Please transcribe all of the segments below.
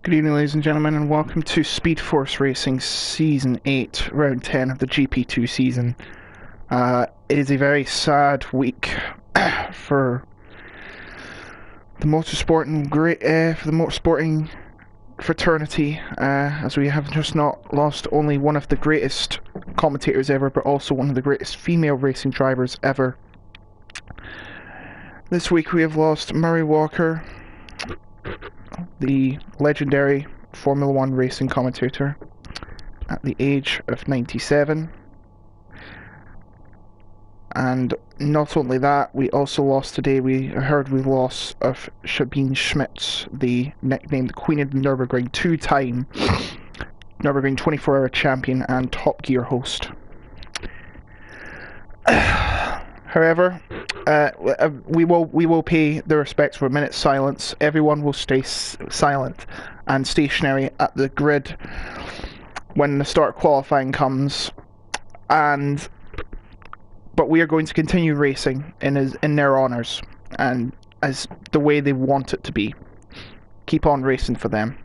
Good evening, ladies and gentlemen, and welcome to Speed Force Racing Season 8, Round 10 of the GP2 season. It is a very sad week for the motorsporting fraternity, as we have just not lost only one of the greatest commentators ever, but also one of the greatest female racing drivers ever. This week we have lost Murray Walker, the legendary Formula 1 racing commentator, at the age of 97. And not only that, we also lost today, we heard we lost of Sabine Schmitz, the nicknamed Queen of the Nürburgring, two-time Nürburgring 24-hour champion and Top Gear host. However, we will pay the respects for a minute's silence. Everyone will stay silent and stationary at the grid when the start of qualifying comes, but we are going to continue racing in their honours and as the way they want it to be. Keep on racing for them.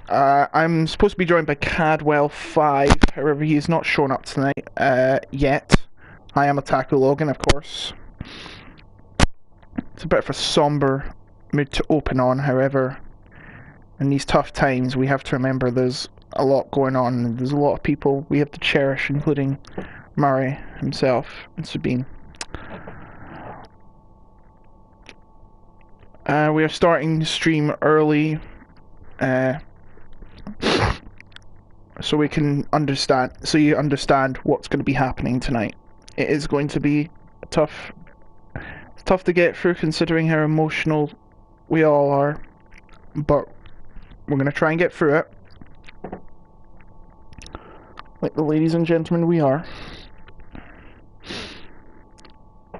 I'm supposed to be joined by Cadwell5, however he has not shown up tonight yet. I am Attacker Logan, of course. It's a bit of a somber mood to open on, however. In these tough times, we have to remember there's a lot going on. There's a lot of people we have to cherish, including Murray himself and Sabine. We are starting the stream early, so we can understand. So you understand what's going to be happening tonight. It is going to be tough. It's tough to get through, considering how emotional we all are. But we're going to try and get through it, like the ladies and gentlemen we are,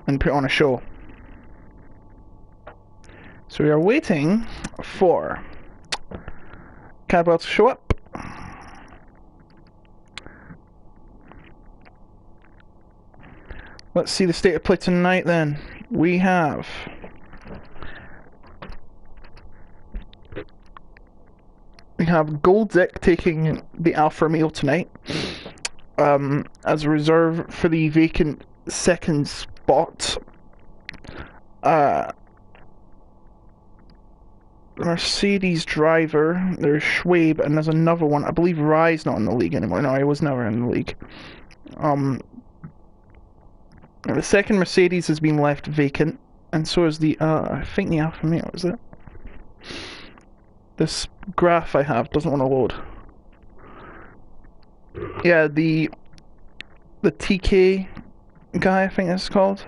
and put on a show. So we are waiting for Cadwell to show up. Let's see the state of play tonight then. We have Goldick taking the Alfa Romeo tonight as a reserve for the vacant second spot. Mercedes driver, there's Schwab, and there's another one. I believe Rye's not in the league anymore. No, he was never in the league. The second Mercedes has been left vacant, and so is the, I think the Alfa Romeo, is it? This graph I have doesn't want to load. Yeah, the TK guy, I think it's called.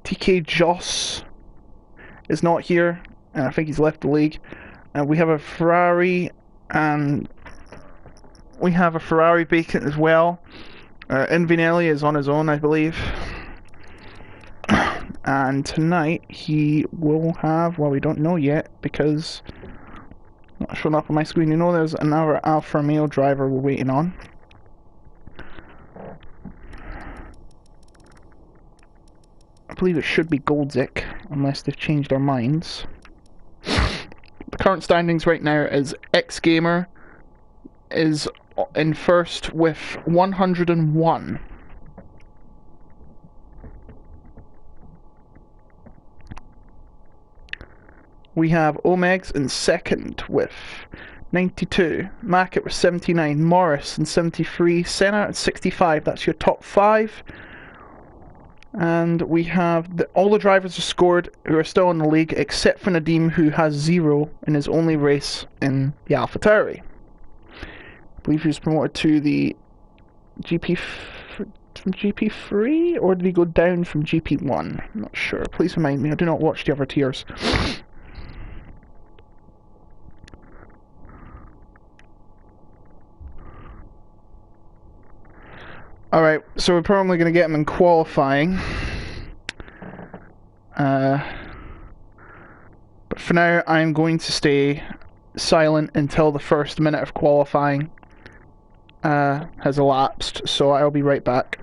TK Joss is not here, and I think he's left the league. And we have a Ferrari, and we have a Ferrari vacant as well. Invinelli is on his own, I believe. And tonight he will have, well, we don't know yet because not showing up on my screen. You know, there's another Alfa Romeo driver we're waiting on. I believe it should be Goldick, unless they've changed their minds. The current standings right now is X Gamer is in first with 101. We have Omegs in second with 92, Mackett with 79, Morris in 73, Senna at 65. That's your top 5. And we have all the drivers are scored who are still in the league, except for Nadim, who has 0 in his only race in the AlphaTauri. I believe he was promoted to the from GP3, or did he go down from GP1? I'm not sure. Please remind me. I do not watch the other tiers. Alright, so we're probably going to get him in qualifying. But for now, I'm going to stay silent until the first minute of qualifying has elapsed, so I'll be right back.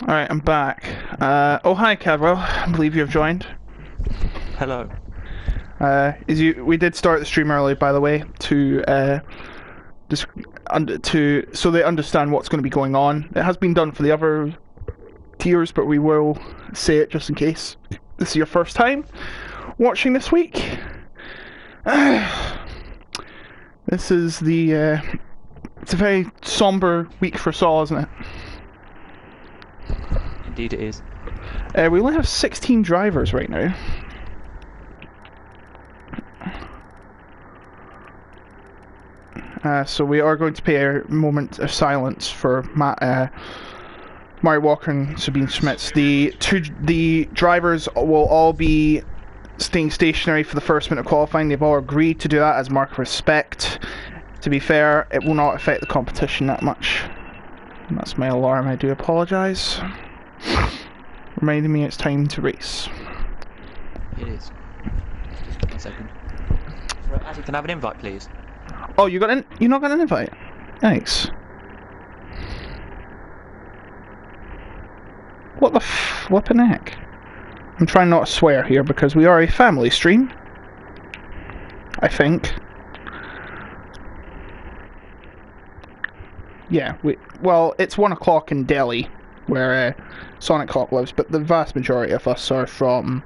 Alright, I'm back. Oh, hi, Cadwell. I believe you have joined. Hello. We did start the stream early, by the way, so they understand what's going to be going on. It has been done for the other tiers, but we will say it just in case this is your first time watching this week. This is it's a very somber week for Saw, isn't it? Indeed it is. We only have 16 drivers right now. So we are going to pay a moment of silence for Mari Walker and Sabine Schmitz. The drivers will all be staying stationary for the first minute of qualifying. They've all agreed to do that as a mark of respect. To be fair, it will not affect the competition that much. And that's my alarm, I do apologise. Reminding me it's time to race. It is. 1 second. Right, Addy, can I have an invite, please? Oh, you not got an invite? Thanks. What the flippin' heck? I'm trying not to swear here because we are a family stream. I think. Yeah, well, it's 1 o'clock in Delhi, where Sonic Hawk lives, but the vast majority of us are from...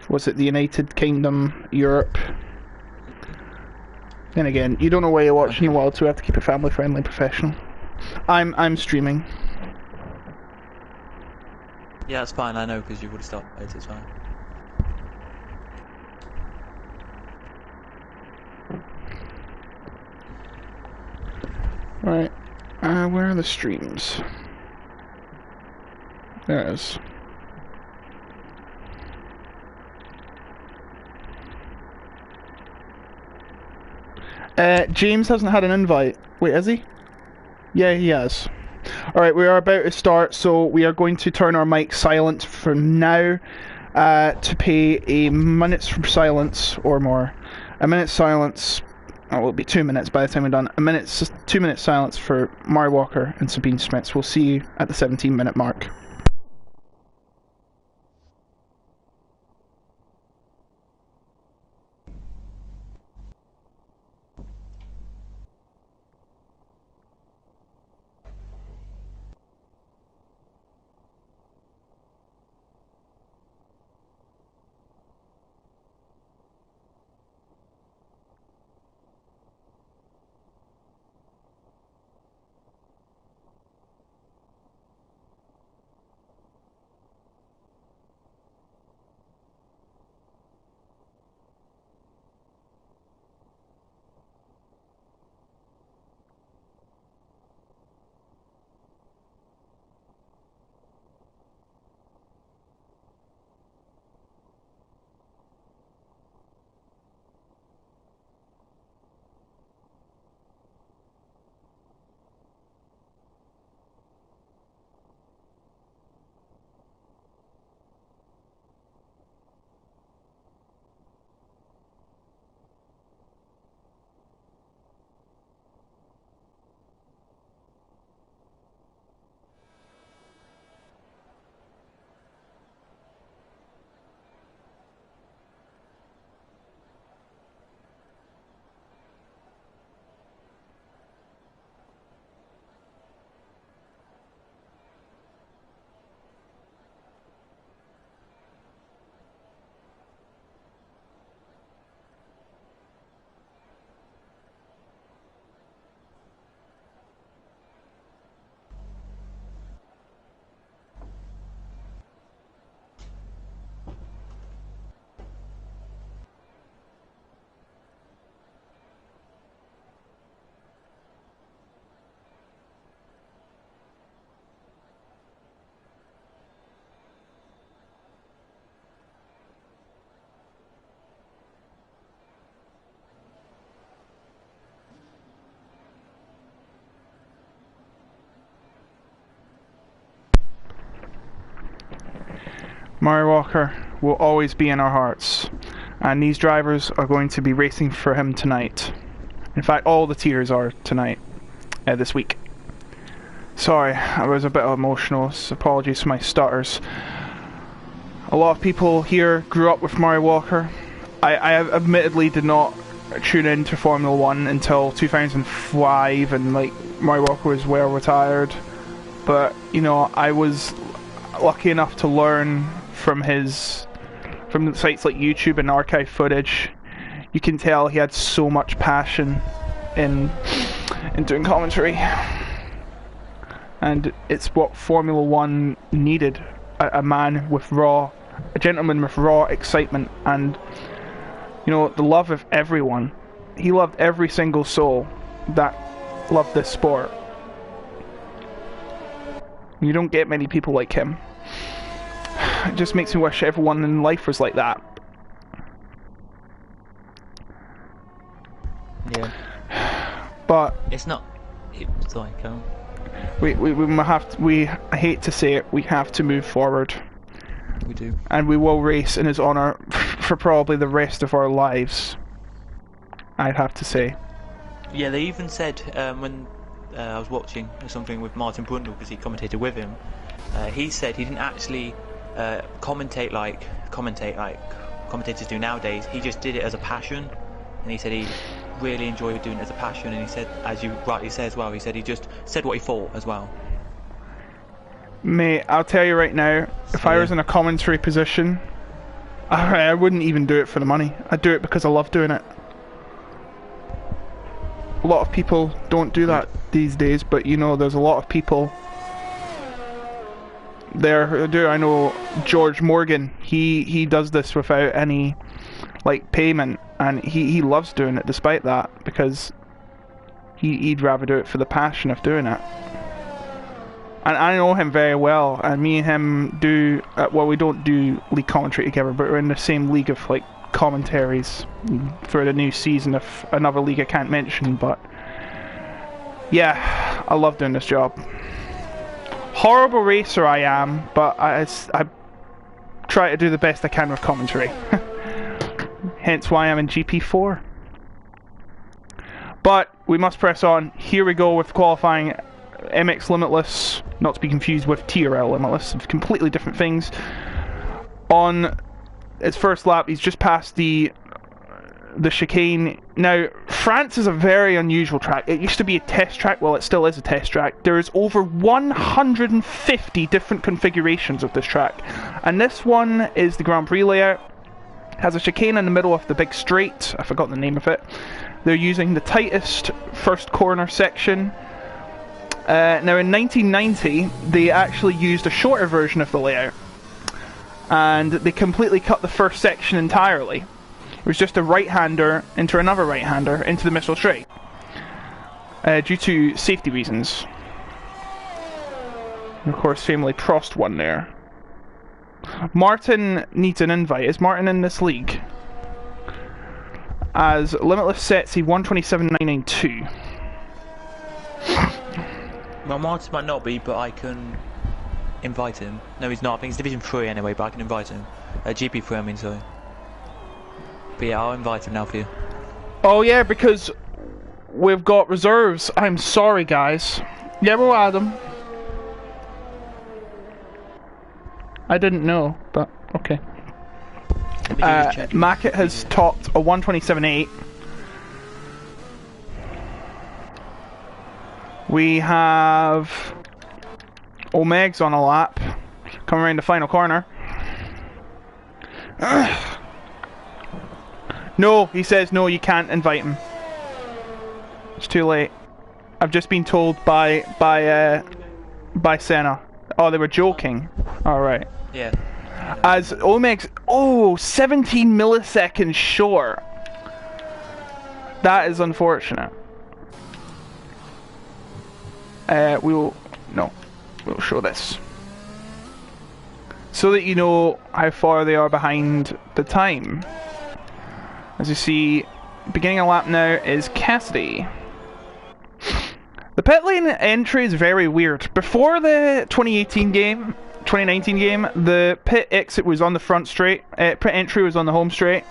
Was it the United Kingdom, Europe? Then again, you don't know where you're watching the world, so we have to keep it family friendly and professional. I'm streaming. Yeah, that's fine, I know, because you've already started, it's fine. Right, where are the streams? There it is. James hasn't had an invite. Wait, has he? Yeah, he has. Alright, we are about to start, so we are going to turn our mic silent for now to pay a minute's silence or more. A minute's silence, oh, it'll be 2 minutes by the time we're done. 2 minutes silence for Mari Walker and Sabine Schmitz. We'll see you at the 17-minute mark. Mari Walker will always be in our hearts, and these drivers are going to be racing for him tonight. In fact, all the tiers are tonight, this week. Sorry, I was a bit emotional, so apologies for my stutters. A lot of people here grew up with Murray Walker. I admittedly did not tune into Formula 1 until 2005, and like Murray Walker was well retired. But, you know, I was lucky enough to learn from sites like YouTube and archive footage. You can tell he had so much passion in doing commentary. And it's what Formula 1 needed. A man with a gentleman with raw excitement and, you know, the love of everyone. He loved every single soul that loved this sport. You don't get many people like him. It just makes me wish everyone in life was like that. Yeah. But it's not. It's like I hate to say it, we have to move forward. We do. And we will race in his honour for probably the rest of our lives, I'd have to say. Yeah, they even said when I was watching something with Martin Brundle, because he commentated with him, he said he didn't actually commentate like commentators do nowadays. He just did it as a passion, and he said he really enjoyed doing it as a passion. And he said, as you rightly say as well, he said he just said what he thought as well. Mate, I'll tell you right now, if I was in a commentary position, I wouldn't even do it for the money. I'd do it because I love doing it. A lot of people don't do that these days, but you know, there's a lot of people there who do. I know George Morgan, he does this without any like payment, and he loves doing it despite that, because he'd rather do it for the passion of doing it. And I know him very well, and me and him do well, we don't do league commentary together, but we're in the same league of like commentaries for the new season of another league I can't mention. But yeah, I love doing this job. Horrible racer I am, but I try to do the best I can with commentary. Hence why I'm in GP4. But we must press on. Here we go with qualifying. MX Limitless, not to be confused with TRL Limitless, completely different things. On his first lap, he's just passed the chicane. Now, France is a very unusual track. It used to be a test track. Well, it still is a test track. There's over 150 different configurations of this track, and this one is the Grand Prix layout. It has a chicane in the middle of the big straight. I forgot the name of it. They're using the tightest first corner section. Now in 1990 they actually used a shorter version of the layout, and they completely cut the first section entirely. It was just a right-hander into another right-hander into the Missile Straight, due to safety reasons. And of course famously Prost won there. Martin needs an invite. Is Martin in this league? As Limitless sets, he 127.992. Well, Martin might not be, but I can invite him. No, he's not. I think it's Division 3 anyway, but I can invite him. GP3, I mean, sorry. But yeah, I'll invite him now for you. Oh yeah, because we've got reserves. I'm sorry, guys. Yeah, we'll add them. I didn't know, but okay. Mackett has topped a 127.8. We have Omegs on a lap, coming around the final corner. No, he says no, you can't invite him. It's too late. I've just been told by Senna. Oh, they were joking. Alright. Yeah. As Omegs, 17 milliseconds short. That is unfortunate. We'll show this, so that you know how far they are behind the time. As you see, beginning of lap now is Cassidy. The pit lane entry is very weird. Before the 2019 game, the pit exit was on the front straight, pit entry was on the home straight,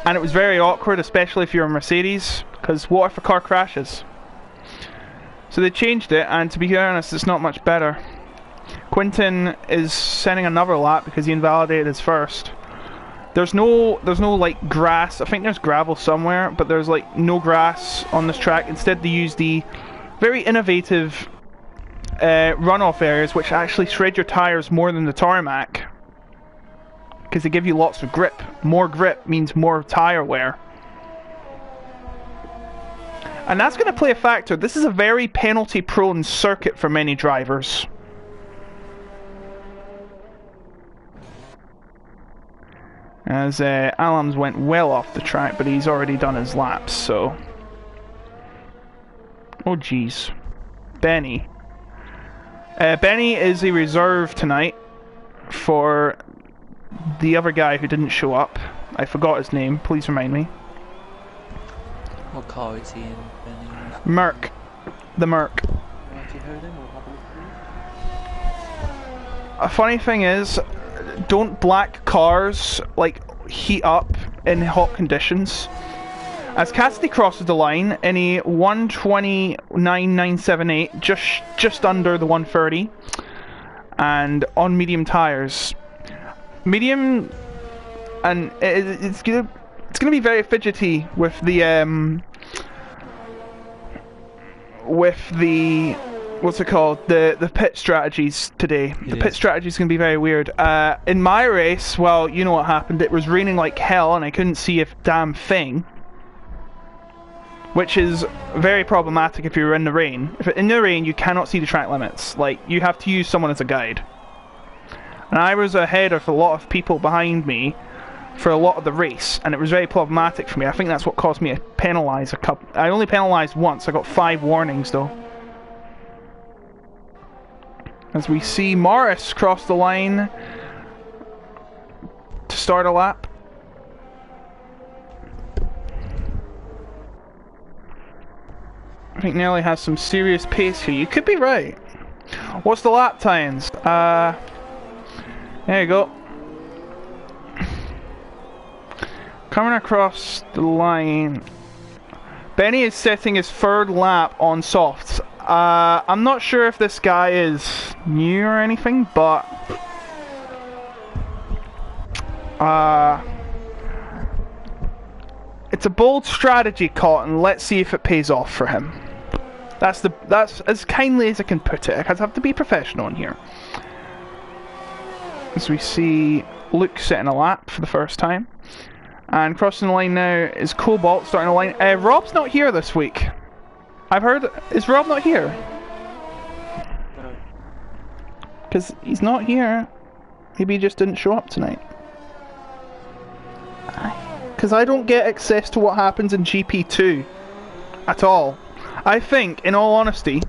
and it was very awkward, especially if you're a Mercedes, because what if a car crashes? So they changed it, and to be honest, it's not much better. Quinton is sending another lap because he invalidated his first. There's no like grass. I think there's gravel somewhere, but there's like no grass on this track. Instead, they use the very innovative runoff areas, which actually shred your tires more than the tarmac, because they give you lots of grip. More grip means more tire wear. And that's going to play a factor. This is a very penalty-prone circuit for many drivers. As Alams went well off the track, but he's already done his laps, so... Oh jeez. Benny. Benny is a reserve tonight for the other guy who didn't show up. I forgot his name, please remind me. What car is he in, Benny? Merc. The Merc. Have you heard him or have a look? A funny thing is, don't black cars like heat up in hot conditions. As Cassidy crosses the line in a 1:29.978, just under the 1:30, and on medium tires. Medium, and it's gonna be very fidgety with the what's it called? The pit strategies today. The pit strategies can be very weird. In my race, well, you know what happened. It was raining like hell, and I couldn't see a damn thing, which is very problematic if you're in the rain. If in the rain, you cannot see the track limits. Like, you have to use someone as a guide. And I was ahead of a lot of people behind me for a lot of the race, and it was very problematic for me. I think that's what caused me to penalise a couple. I only penalised once. I got 5 warnings though. As we see Morris cross the line to start a lap. I think Nelly has some serious pace here. You could be right. What's the lap times? There you go. Coming across the line. Benny is setting his 3rd lap on softs. I'm not sure if this guy is new or anything, but it's a bold strategy, Cotton. Let's see if it pays off for him. That's as kindly as I can put it. I have to be professional in here. As we see Luke setting a lap for the first time. And crossing the line now is Cobalt starting a line. Rob's not here this week. I've heard... Is Rob not here? No. Because he's not here. Maybe he just didn't show up tonight. Because I don't get access to what happens in GP2 at all. I think, in all honesty,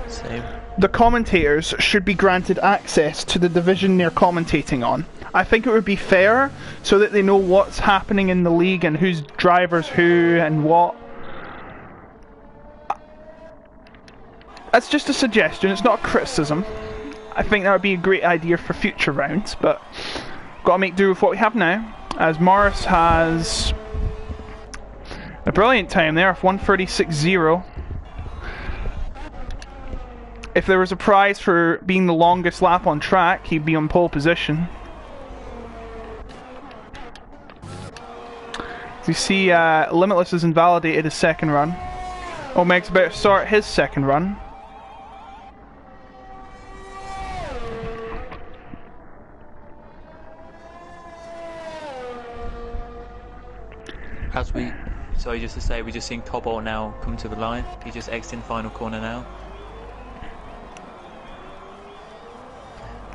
Same. The commentators should be granted access to the division they're commentating on. I think it would be fair, so that they know what's happening in the league and who's drivers who and what. That's just a suggestion, it's not a criticism. I think that would be a great idea for future rounds, but gotta make do with what we have now. As Morris has a brilliant time there of 1:36.0. If there was a prize for being the longest lap on track, he'd be on pole position. As you see, Limitless has invalidated his 2nd run. Omeg's about to start his 2nd run. Sorry, just to say, we're just seeing Cobalt now come to the line. He just exiting final corner now.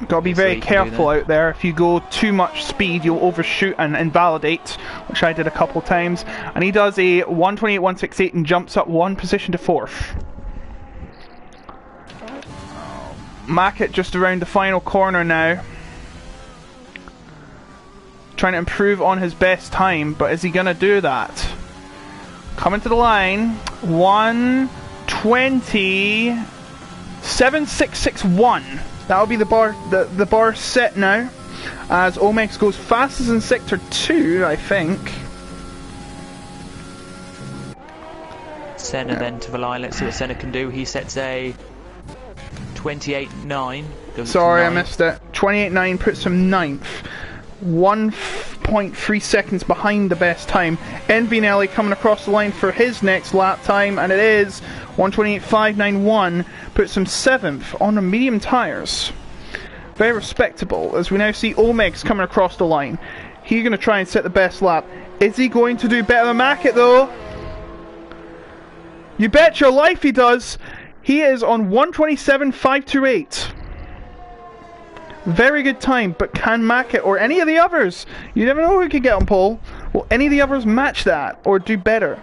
Got to be very careful out there. If you go too much speed, you'll overshoot and invalidate, which I did a couple times. And he does a 1:28.168 and jumps up 1 position to 4th. Mackett just around the final corner now, trying to improve on his best time, but is he going to do that? Coming to the line, 1:20.7661. That'll be the bar set now, as Omex goes fastest in sector 2, I think. Senna then to the line. Let's see what Senna can do. He sets a 28.9. Sorry, I missed it. 28.9 puts him 9th. 1.3 seconds behind the best time. Envinelli coming across the line for his next lap time, and it is 128.591, puts him 7th on the medium tyres. Very respectable, as we now see Omegs coming across the line. He's going to try and set the best lap. Is he going to do better than Mackett though? You bet your life he does. He is on 127.528. Very good time, but can Mackett or any of the others, you never know who could get on pole, will any of the others match that or do better?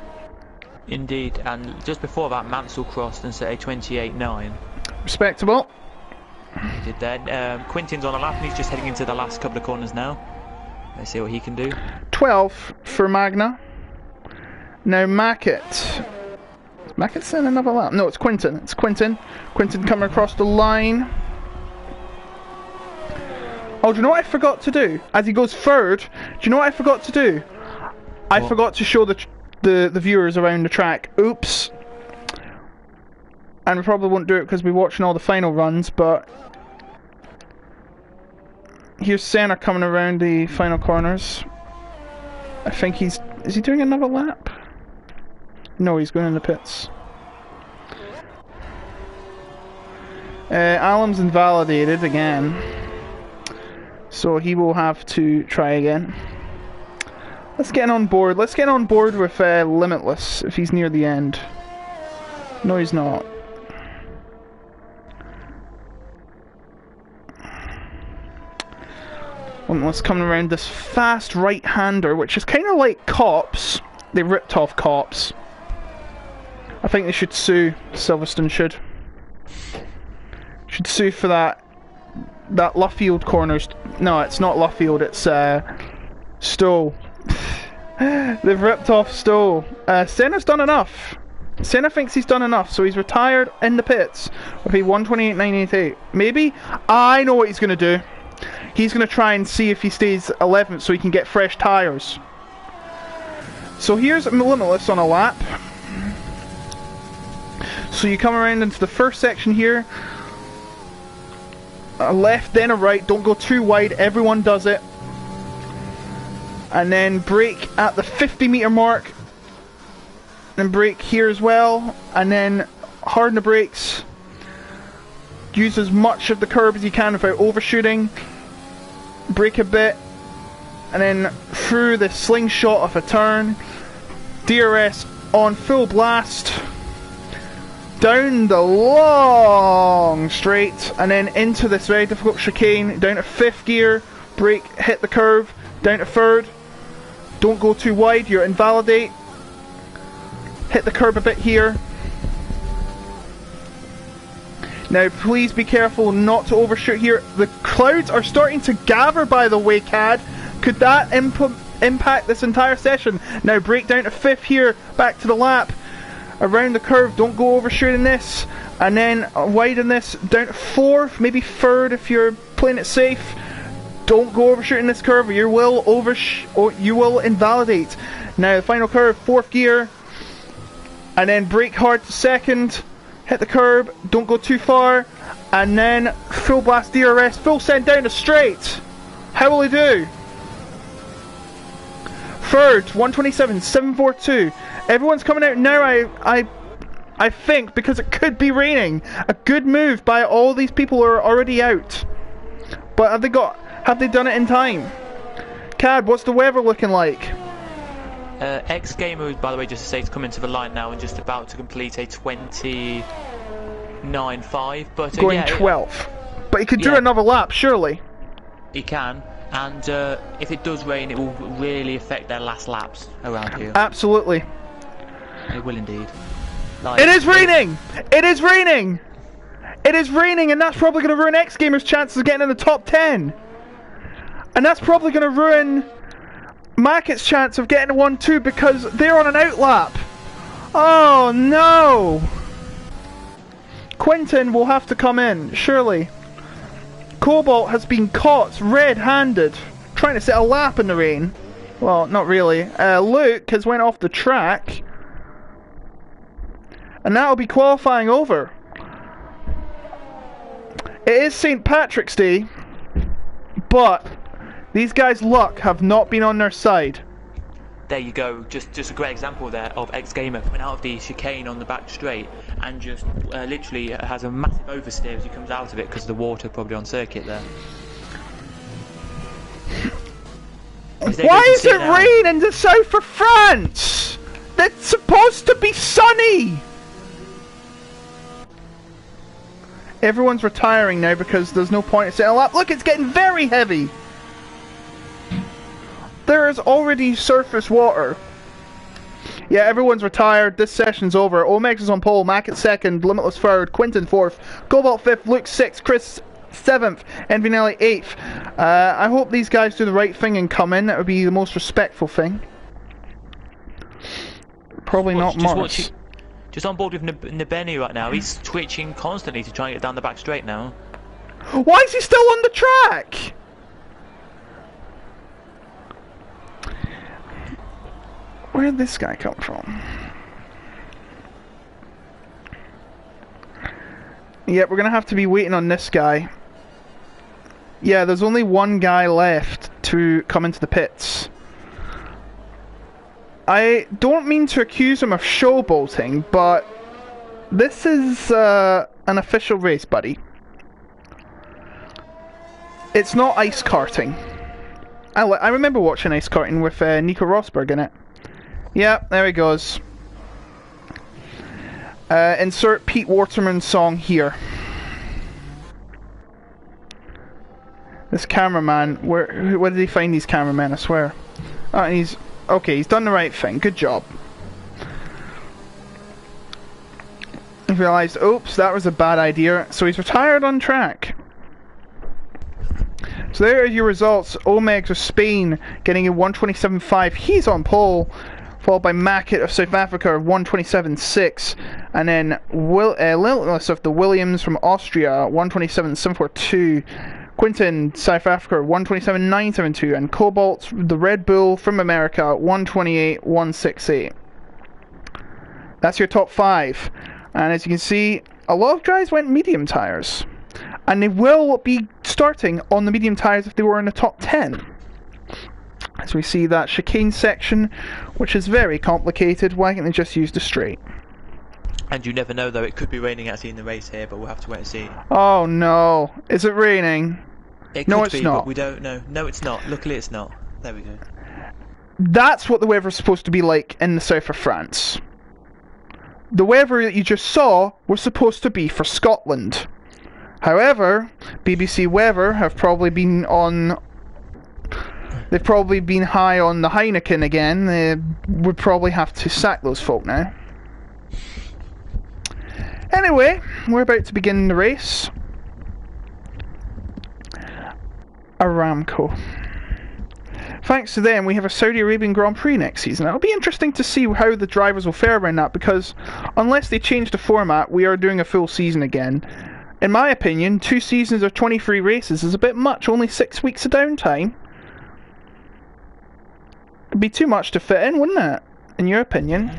Indeed, and just before that Mansell crossed and set a 28.9. Respectable. He did then. Quintin's on a lap and he's just heading into the last couple of corners now. Let's see what he can do. 12 for Magna. Now Mackett. Is Mackett in another lap? No, it's Quintin. It's Quintin. Quintin coming across the line. Oh, do you know what I forgot to do? As he goes third, do you know what I forgot to do? I forgot to show the viewers around the track. Oops. And we probably won't do it because we're watching all the final runs, but here's Senna coming around the final corners. I think is he doing another lap? No, he's going in the pits. Allam's invalidated again, so he will have to try again. Let's get on board. Let's get on board with Limitless if he's near the end. No, he's not. Limitless coming around this fast right-hander, which is kind of like Cops. They ripped off Cops. I think they should sue. Silverstone should sue for that Luffield corners. No, it's not Luffield. It's Stowe. They've ripped off Stowe. Senna's done enough. Senna thinks he's done enough, so he's retired in the pits with a 128.988. Maybe I know what he's going to do. He's going to try and see if he stays 11th so he can get fresh tyres. So here's Limitless on a lap. So you come around into the first section here. A left, then a right. Don't go too wide. Everyone does it. And then brake at the 50-meter mark. And brake here as well. And then harden the brakes. Use as much of the curb as you can without overshooting. Brake a bit. And then through the slingshot of a turn. DRS on full blast. Down the long straight, and then into this very difficult chicane, down to 5th gear, brake, hit the curve, down to 3rd, don't go too wide, you're invalidate, hit the curb a bit here. Now please be careful not to overshoot here. The clouds are starting to gather, by the way, Cad. Could that impact this entire session? Now brake down to 5th here, back to the lap. Around the curve, don't go overshooting this, and then widen this down to 4th, maybe 3rd if you're playing it safe. Don't go overshooting this curve, or you will invalidate. Now the final curve, 4th gear, and then brake hard to 2nd, hit the curb, don't go too far, and then full blast DRS, full send down to straight. How will he do? 3rd, 127.742. Everyone's coming out now, I think, because it could be raining. A good move by all these people who are already out. But have they done it in time? Cad, what's the weather looking like? X Gamer, by the way, just to say, is coming to the line now and just about to complete a 29.5. But going yeah, 12th. But he could do another lap, surely. He can. And if it does rain, it will really affect their last laps around here. Absolutely. It will indeed. Like, it is raining! It is raining! It is raining, and that's probably going to ruin X Gamer's chances of getting in the top 10. And that's probably going to ruin Mackett's chance of getting a 1-2 because they're on an outlap. Oh no! Quintin will have to come in, surely. Cobalt has been caught red-handed, trying to set a lap in the rain. Well, not really. Luke has went off the track. And that'll be qualifying over. It is St. Patrick's Day, but these guys' luck have not been on their side. There you go, just a great example there of X-Gamer coming out of the chicane on the back straight and just literally has a massive oversteer as he comes out of it because of the water probably on circuit there. Why is it rain in the south of France? It's supposed to be sunny! Everyone's retiring now because there's no point in setting a lap. Look, it's getting very heavy! There is already surface water. Yeah, everyone's retired. This session's over. Omex is on pole, Mac at second, Limitless third, Quinton fourth, Cobalt fifth, Luke sixth, Chris seventh, and Vinelli eighth. I hope these guys do the right thing and come in. That would be the most respectful thing. Probably not much. Just on board with Nibeni right now. He's twitching constantly to try and get down the back straight now. Why is he still on the track? Where did this guy come from? Yep, we're gonna have to be waiting on this guy. Yeah, there's only one guy left to come into the pits. I don't mean to accuse him of showboating, but this is an official race, buddy. It's not ice karting. I remember watching ice karting with Nico Rosberg in it. Yeah, there he goes. Insert Pete Waterman song here. This cameraman, where did he find these cameramen, I swear? Oh, he's... Okay, he's done the right thing. Good job. He realised, oops, that was a bad idea. So he's retired on track. So there are your results. Omegs of Spain getting a 127.5. He's on pole. Followed by Mackett of South Africa of 127.6. And then Limitless of the Williams from Austria, 127.742. Quinton, South Africa, 127.972, and Cobalt, the Red Bull from America, 128.168. That's your top 5. And as you can see, a lot of guys went medium tyres. And they will be starting on the medium tyres if they were in the top 10. As we see that chicane section, which is very complicated, why can't they just use the straight? And you never know though, it could be raining actually in the race here, but we'll have to wait and see. Oh no, is it raining? It no, could it's be, not. But we don't know. No, it's not. Luckily, it's not. There we go. That's what the weather's supposed to be like in the south of France. The weather that you just saw was supposed to be for Scotland. However, BBC Weather have probably been on... They've probably been high on the Heineken again. They would probably have to sack those folk now. Anyway, we're about to begin the race. Aramco. Thanks to them, we have a Saudi Arabian Grand Prix next season. It'll be interesting to see how the drivers will fare around that, because unless they change the format, we are doing a full season again. In my opinion, 2 seasons of 23 races is a bit much, only 6 weeks of downtime. It'd be too much to fit in, wouldn't it? In your opinion?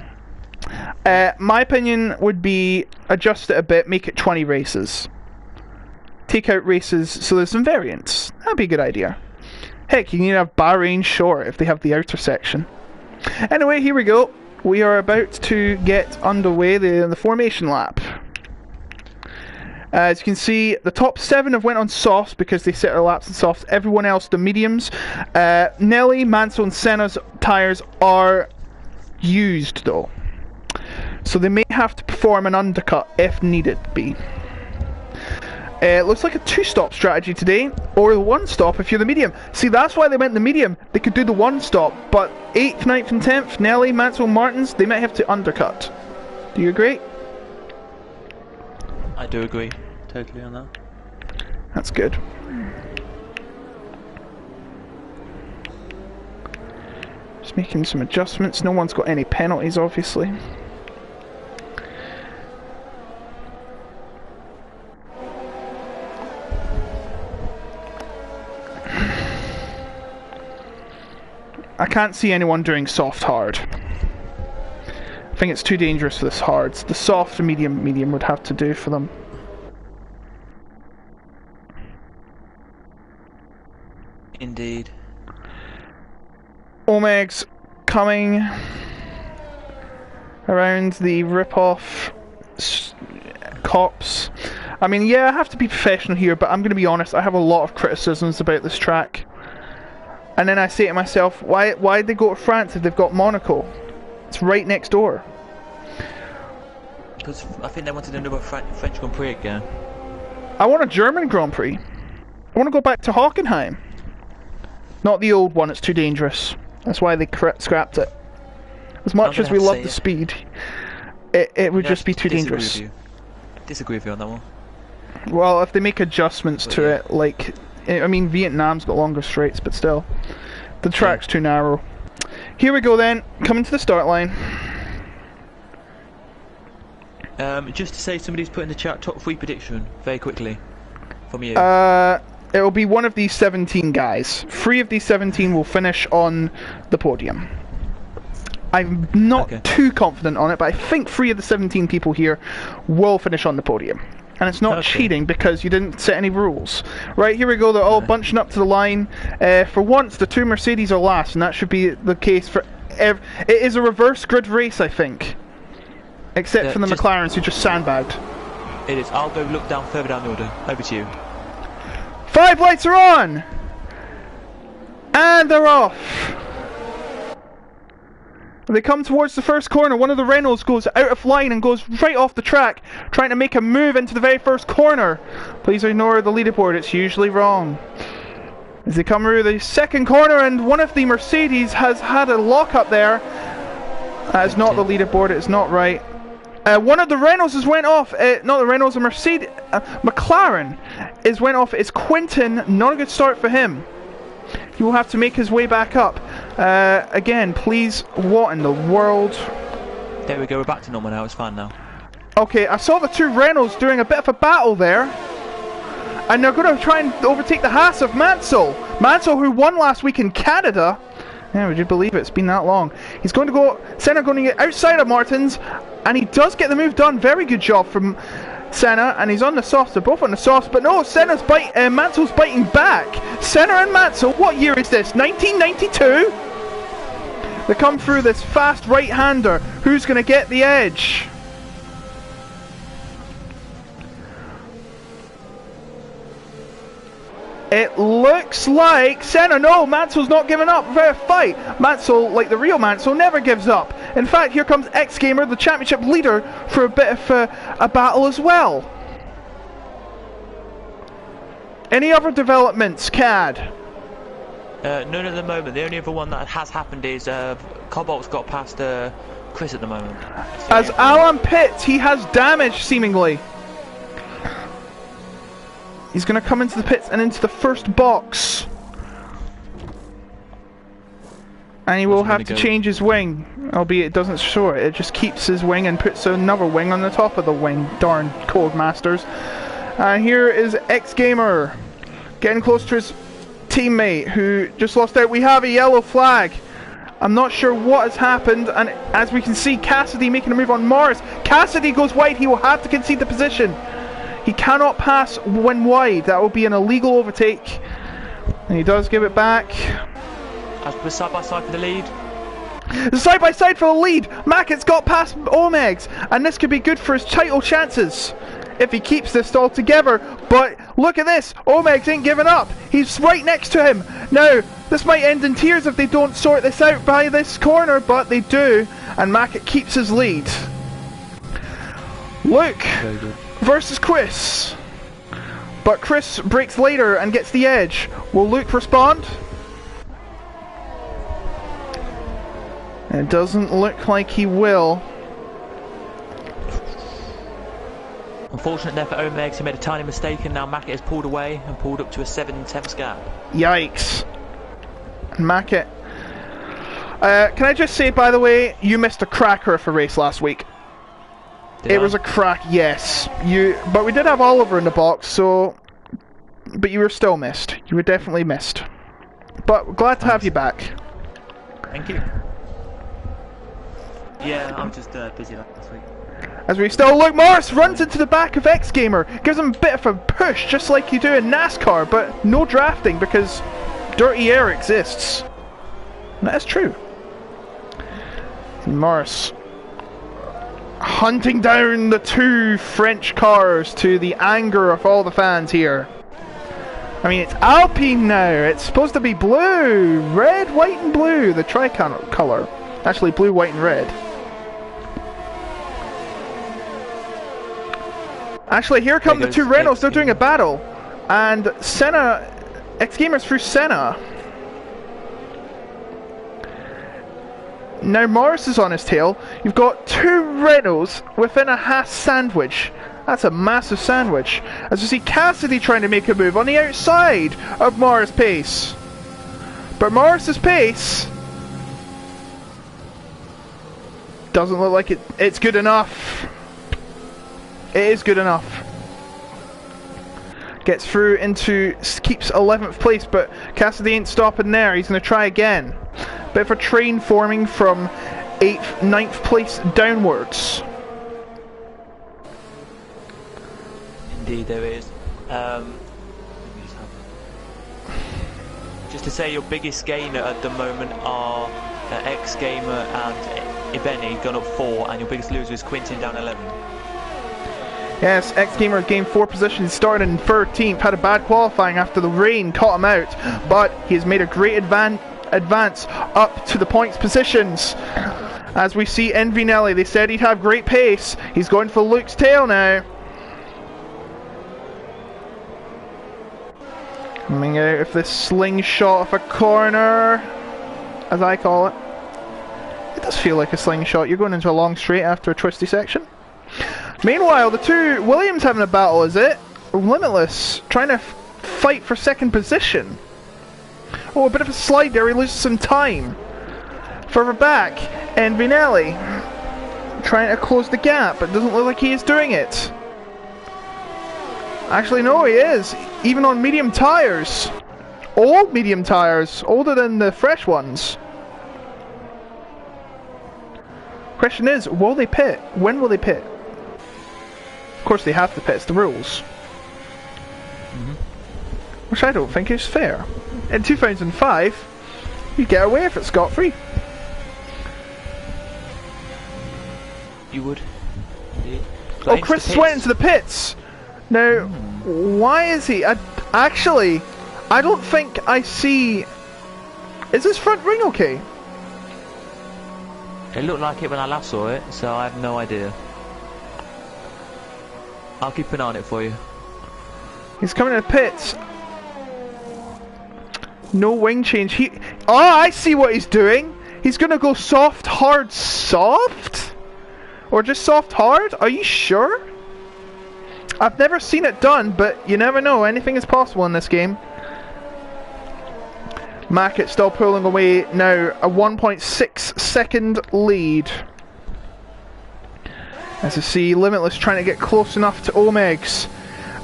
My opinion would be adjust it a bit, make it 20 races. Take out races so there's some variants. That'd be a good idea. Heck, you can even have Bahrain short if they have the outer section. Anyway, here we go. We are about to get underway the formation lap. As you can see, the top 7 have went on softs because they set their laps in softs. Everyone else, the mediums. Nelly, Mansell and Senna's tyres are used though. So they may have to perform an undercut if needed be. It looks like a 2-stop strategy today, or a 1-stop if you're the medium. See, that's why they went the medium. They could do the 1-stop, but 8th, 9th and 10th, Nelly, Mansell, Martins, they might have to undercut. Do you agree? I do agree, totally on that. That's good. Just making some adjustments. No one's got any penalties, obviously. I can't see anyone doing soft hard. think it's too dangerous for this hard. The soft and medium would have to do for them. Indeed. Omeg's coming around the rip-off cops. I mean, yeah, I have to be professional here, but I'm going to be honest, I have a lot of criticisms about this track. And then I say to myself, why'd they go to France if they've got Monaco? It's right next door. Because I think they wanted another French Grand Prix again. I want a German Grand Prix. I want to go back to Hockenheim. Not the old one, it's too dangerous. That's why they scrapped it. As much as we love the speed, it would just be too dangerous. Disagree with you on that one. Well, if they make adjustments to it, like, I mean, Vietnam's got longer straights, but still, the track's too narrow. Here we go then, coming to the start line. Just to say, somebody's put in the chat top 3 prediction very quickly from you. It'll be one of these 17 guys. 3 of these 17 will finish on the podium. I'm not too confident on it, but I think 3 of the 17 people here will finish on the podium. And it's not cheating because you didn't set any rules. Right, here we go, they're all bunching up to the line. For once, the 2 Mercedes are last, and that should be the case for it is a reverse grid race, I think. Except for the McLarens, who just sandbagged. It is. I'll go look down further down the order. Over to you. 5 lights are on! And they're off! They come towards the first corner. One of the Renaults goes out of line and goes right off the track, trying to make a move into the very first corner. Please ignore the leaderboard, it's usually wrong. As they come through the second corner, and one of the Mercedes has had a lock up there. That is not the leaderboard, it's not right. One of the Renaults has went off, not the Renaults, a Mercedes, McLaren is went off. It's Quinton, not a good start for him. He will have to make his way back up. Again, please, what in the world? There we go, we're back to normal now, it's fine now. Okay, I saw the 2 Renaults doing a bit of a battle there. And they're going to try and overtake the Haas of Mansell. Mansell, who won last week in Canada. Yeah, would you believe it? It's been that long. He's going to go, Senna going to get outside of Martins. And he does get the move done. Very good job from Senna, and he's on the softs. They're both on the softs, but no, Mansell's biting back. Senna and Mansell, what year is this? 1992? They come through this fast right-hander. Who's going to get the edge? It looks like Senna. No, Mansell's not giving up for a fight. Mansell, like the real Mansell, never gives up. In fact, here comes X-Gamer, the championship leader, for a bit of a battle as well. Any other developments, CAD? None at the moment. The only other one that has happened is Cobalt's got past Chris at the moment. So as Alan Pitts, he has damage seemingly. He's going to come into the pits and into the first box. And he will have to change his wing. Albeit it doesn't show it. It just keeps his wing and puts another wing on the top of the wing. Darn Codemasters. And here is X-Gamer. Getting close to his teammate who just lost out. We have a yellow flag. I'm not sure what has happened. And as we can see, Cassidy making a move on Morris. Cassidy goes wide. He will have to concede the position. He cannot pass when wide. That will be an illegal overtake. And he does give it back. As we're side by side for the lead. Side by side for the lead. Mackett's got past Omegs. And this could be good for his title chances if he keeps this all together. But look at this. Omegs ain't giving up. He's right next to him. Now, this might end in tears if they don't sort this out by this corner. But they do. And Mackett keeps his lead. Luke versus Chris. But Chris breaks later and gets the edge. Will Luke respond? It doesn't look like he will. Unfortunate there for Omegs, he made a tiny mistake and now Mackett has pulled away and pulled up to a 7/10 gap. Yikes. Mackett. Can I just say, by the way, you missed a cracker of a race last week. It was a crack, yes. But we did have Oliver in the box, so... But you were still missed. You were definitely missed. But glad to have you back. Thank you. Yeah, I was just busy last week. As we still look, Morris runs into the back of X Gamer, gives him a bit of a push, just like you do in NASCAR, but no drafting because dirty air exists. And that is true. Morris hunting down the two French cars to the anger of all the fans here. I mean, it's Alpine now. It's supposed to be blue, red, white, and blue. The tricolour. Actually, blue, white, and red. Actually, here come the two Renaults. They're doing a battle, and Senna, X Gamer's through Senna. Now Morris is on his tail. You've got two Renaults within a Haas sandwich. That's a massive sandwich. As you see Cassidy trying to make a move on the outside of Morris' pace. But Morris's pace doesn't look like it's good enough. It is good enough. Gets through into, keeps 11th place, but Cassidy ain't stopping there. He's going to try again. Bit of a train forming from 8th, 9th place downwards. Indeed there is. Just to say, your biggest gainer at the moment are X Gamer and Ibeni gone up 4, and your biggest loser is Quintin down 11. Yes, X Gamer gained 4 positions, started in 13th, had a bad qualifying after the rain caught him out, but he has made a great advance up to the points positions. As we see Envinelli, they said he'd have great pace. He's going for Luke's tail now. Coming out of this slingshot of a corner, as I call it. It does feel like a slingshot. You're going into a long straight after a twisty section. Meanwhile, the two Williams having a battle, is it? Limitless trying to fight for second position. Oh, a bit of a slide there, he loses some time. Further back, and Vinelli trying to close the gap, but doesn't look like he is doing it. Actually, no, he is. Even on medium tyres. Old medium tyres, older than the fresh ones. Question is, will they pit? When will they pit? Of course they have to pit, it's the rules. Which I don't think is fair. In 2005, you get away if it's scot-free. You would. Oh, Chris went into the pits! Now, why is he? Actually, I don't think I see... Is this front ring okay? It looked like it when I last saw it, so I have no idea. I'll keep an eye on it for you. He's coming to the pits. No wing change. Oh, I see what he's doing. He's gonna go soft, hard, soft? Or just soft, hard? Are you sure? I've never seen it done, but you never know. Anything is possible in this game. Mackett still pulling away now. A 1.6 second lead. As you see, Limitless trying to get close enough to Omegs.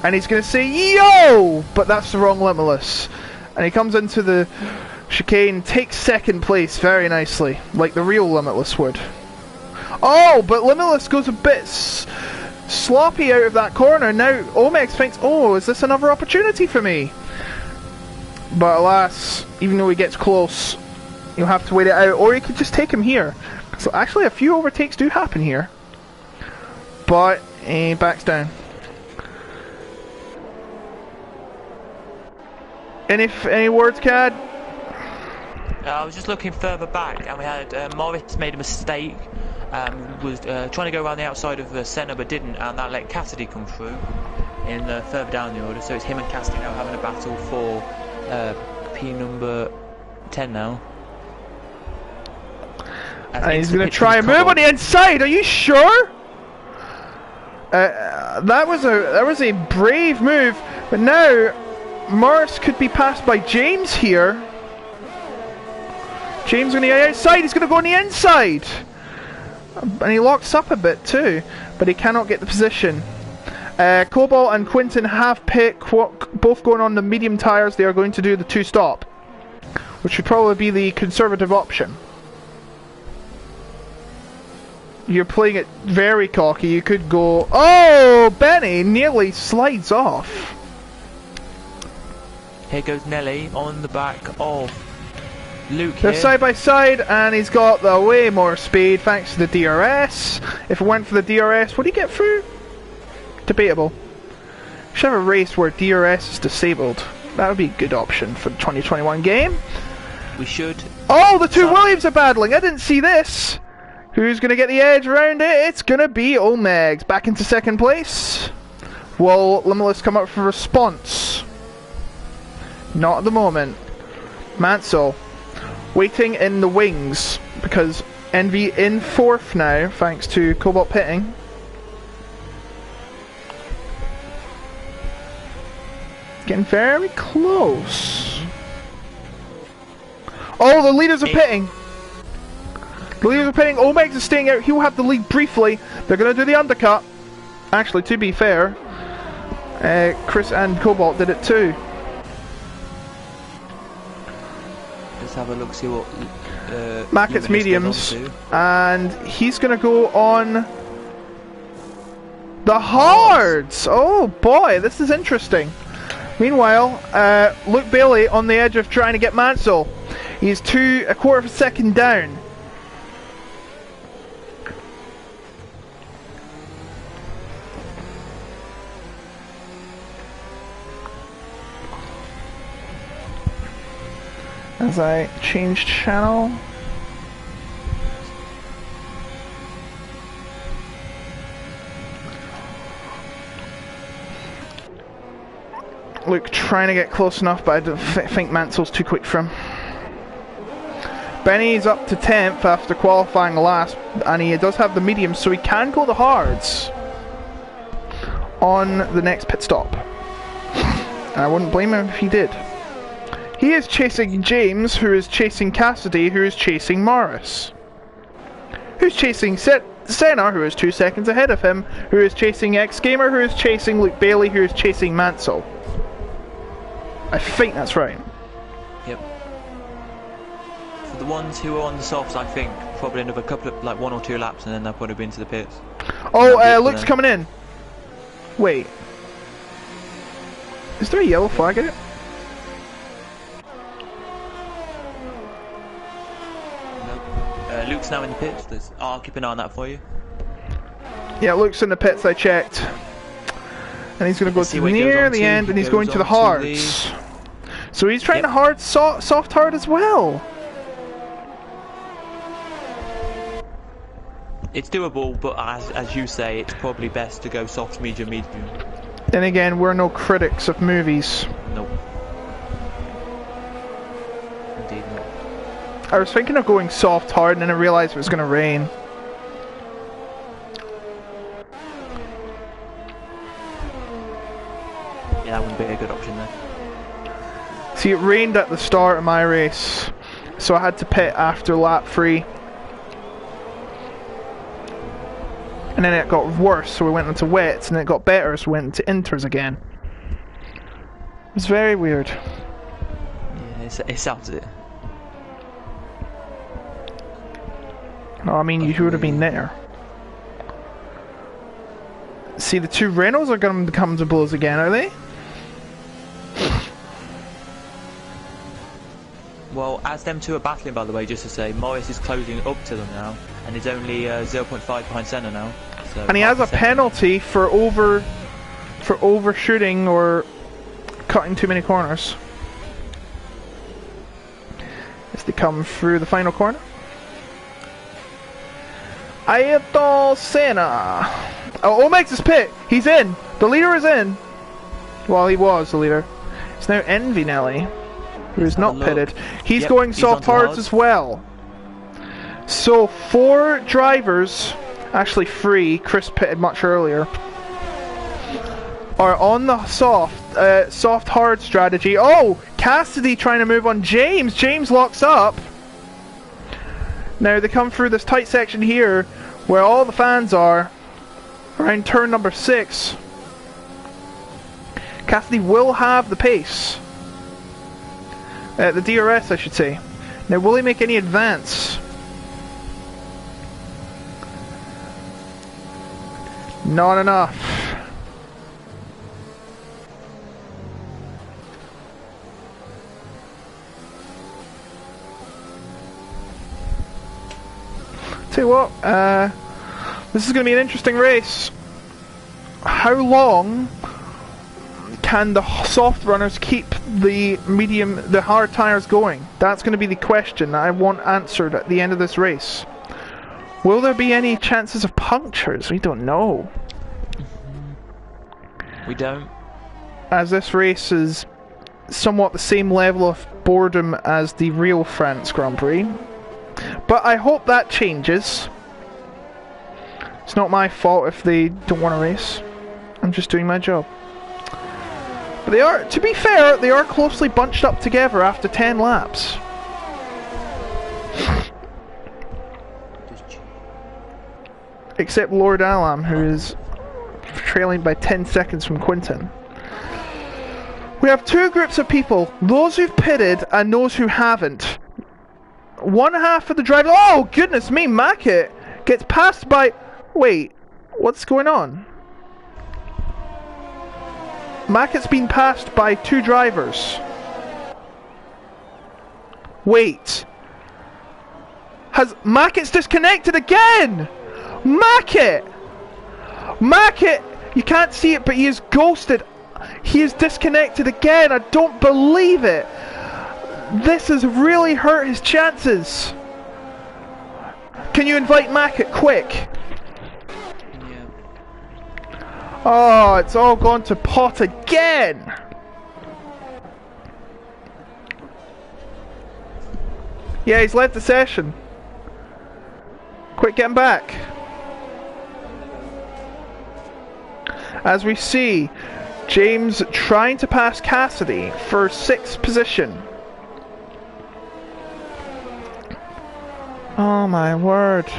And he's going to say, yo! But that's the wrong Limitless. And he comes into the chicane, takes second place very nicely, like the real Limitless would. Oh, but Limitless goes a bit sloppy out of that corner. Now Omegs thinks, oh, is this another opportunity for me? But alas, even though he gets close, you'll have to wait it out. Or you could just take him here. So actually a few overtakes do happen here. But he backs down. Any words, Cad? I was just looking further back, and we had Morris made a mistake. Was trying to go around the outside of Senna, but didn't, and that let Cassidy come through in further down the order. So it's him and Cassidy now having a battle for P number 10 now. And he's going to try and move on the inside. Are you sure? That was a brave move, but now Morris could be passed by James here. James on the outside, he's going to go on the inside. And he locks up a bit too, but he cannot get the position. Cobalt and Quintin have pit, both going on the medium tyres. They are going to do the 2-stop, which would probably be the conservative option. You're playing it very cocky. You could go... Oh! Benny nearly slides off. Here goes Nelly on the back of Luke They're here. side by side, and he's got the way more speed thanks to the DRS. If it weren't for the DRS, would he get through? Debatable. We should have a race where DRS is disabled. That would be a good option for the 2021 game. We should... Oh, the two Williams are battling! I didn't see this! Who's going to get the edge around it? It's going to be Omegs. Back into second place. Will Limitless come up for response? Not at the moment. Mansell waiting in the wings because Envy in fourth now thanks to Cobalt pitting. Getting very close. Oh, the leaders are pitting. The leaders are pitting. Omegs is staying out. He will have the lead briefly. They're going to do the undercut. Actually, to be fair, Chris and Cobalt did it too. Let's have a look, see what... Mackett's mediums. And he's going to go on the hards. Oh boy, this is interesting. Meanwhile, Luke Bailey on the edge of trying to get Mansell. He's a quarter of a second down. As I change channel. Luke trying to get close enough, but I don't think Mansell's too quick for him. Benny's up to 10th after qualifying last, and he does have the medium, so he can go the hards on the next pit stop. And I wouldn't blame him if he did. He is chasing James, who is chasing Cassidy, who is chasing Morris. Who's chasing Senna, who is 2 seconds ahead of him, who is chasing X-Gamer, who is chasing Luke Bailey, who is chasing Mansell. I think that's right. Yep. For the ones who are on the softs, I think probably another couple of, like 1 or 2 laps, and then they'll probably be into the pits. Oh, Luke's coming in. Wait. Is there a yellow flag in it? Luke's now in the pits. I'll keep an eye on that for you. Yeah, Luke's in the pits, I checked. And he's going to go to near the end, and he's going to the hards. So he's trying to hard, soft hard as well. It's doable, but as you say, it's probably best to go soft, medium, medium. Then again, we're no critics of movies. Nope. Indeed not. I was thinking of going soft hard, and then I realised it was going to rain. Yeah, that wouldn't be a good option there. See, it rained at the start of my race, so I had to pit after lap 3. And then it got worse, so we went into wets, and then it got better, so we went into inters again. It was very weird. Yeah, it sounds it. No, I mean, you would have been there. See, the two Renaults are going to come to blows again, are they? Well, as them two are battling, by the way, just to say, Morris is closing up to them now, and is only 0.5 behind Senna now. So and he has a penalty for overshooting or cutting too many corners. As they come through the final corner. Ayrton Senna. Oh, Omegs is pit. He's in. The leader is in. Well, he was the leader. It's now Envy Nelly, who is not pitted. He's going soft hards as well. So 4 drivers, actually 3, Chris pitted much earlier, are on the soft hard strategy. Oh, Cassidy trying to move on James. James locks up. Now they come through this tight section here where all the fans are around turn number 6. Cassidy will have the pace. The DRS, I should say. Now, will he make any advance? Not enough. Tell you what, this is going to be an interesting race. How long can the soft runners keep the hard tyres going? That's going to be the question that I want answered at the end of this race. Will there be any chances of punctures? We don't know. We don't. As this race is somewhat the same level of boredom as the real France Grand Prix. But I hope that changes. It's not my fault if they don't want to race. I'm just doing my job. But they are, to be fair, they are closely bunched up together after 10 laps. Except Lord Alam, who is trailing by 10 seconds from Quinton. We have two groups of people, those who've pitted and those who haven't. One half of the driver, oh goodness me, Mackett gets passed by, wait, what's going on? Mackett's been passed by two drivers. Wait. Has Mackett's disconnected again? Mackett! Mackett! You can't see it, but he is ghosted. He is disconnected again. I don't believe it. This has really hurt his chances. Can you invite Mackett quick? Yeah. Oh, it's all gone to pot again. Yeah, he's left the session. Quick, get him back. As we see, James trying to pass Cassidy for 6th position. Oh my word.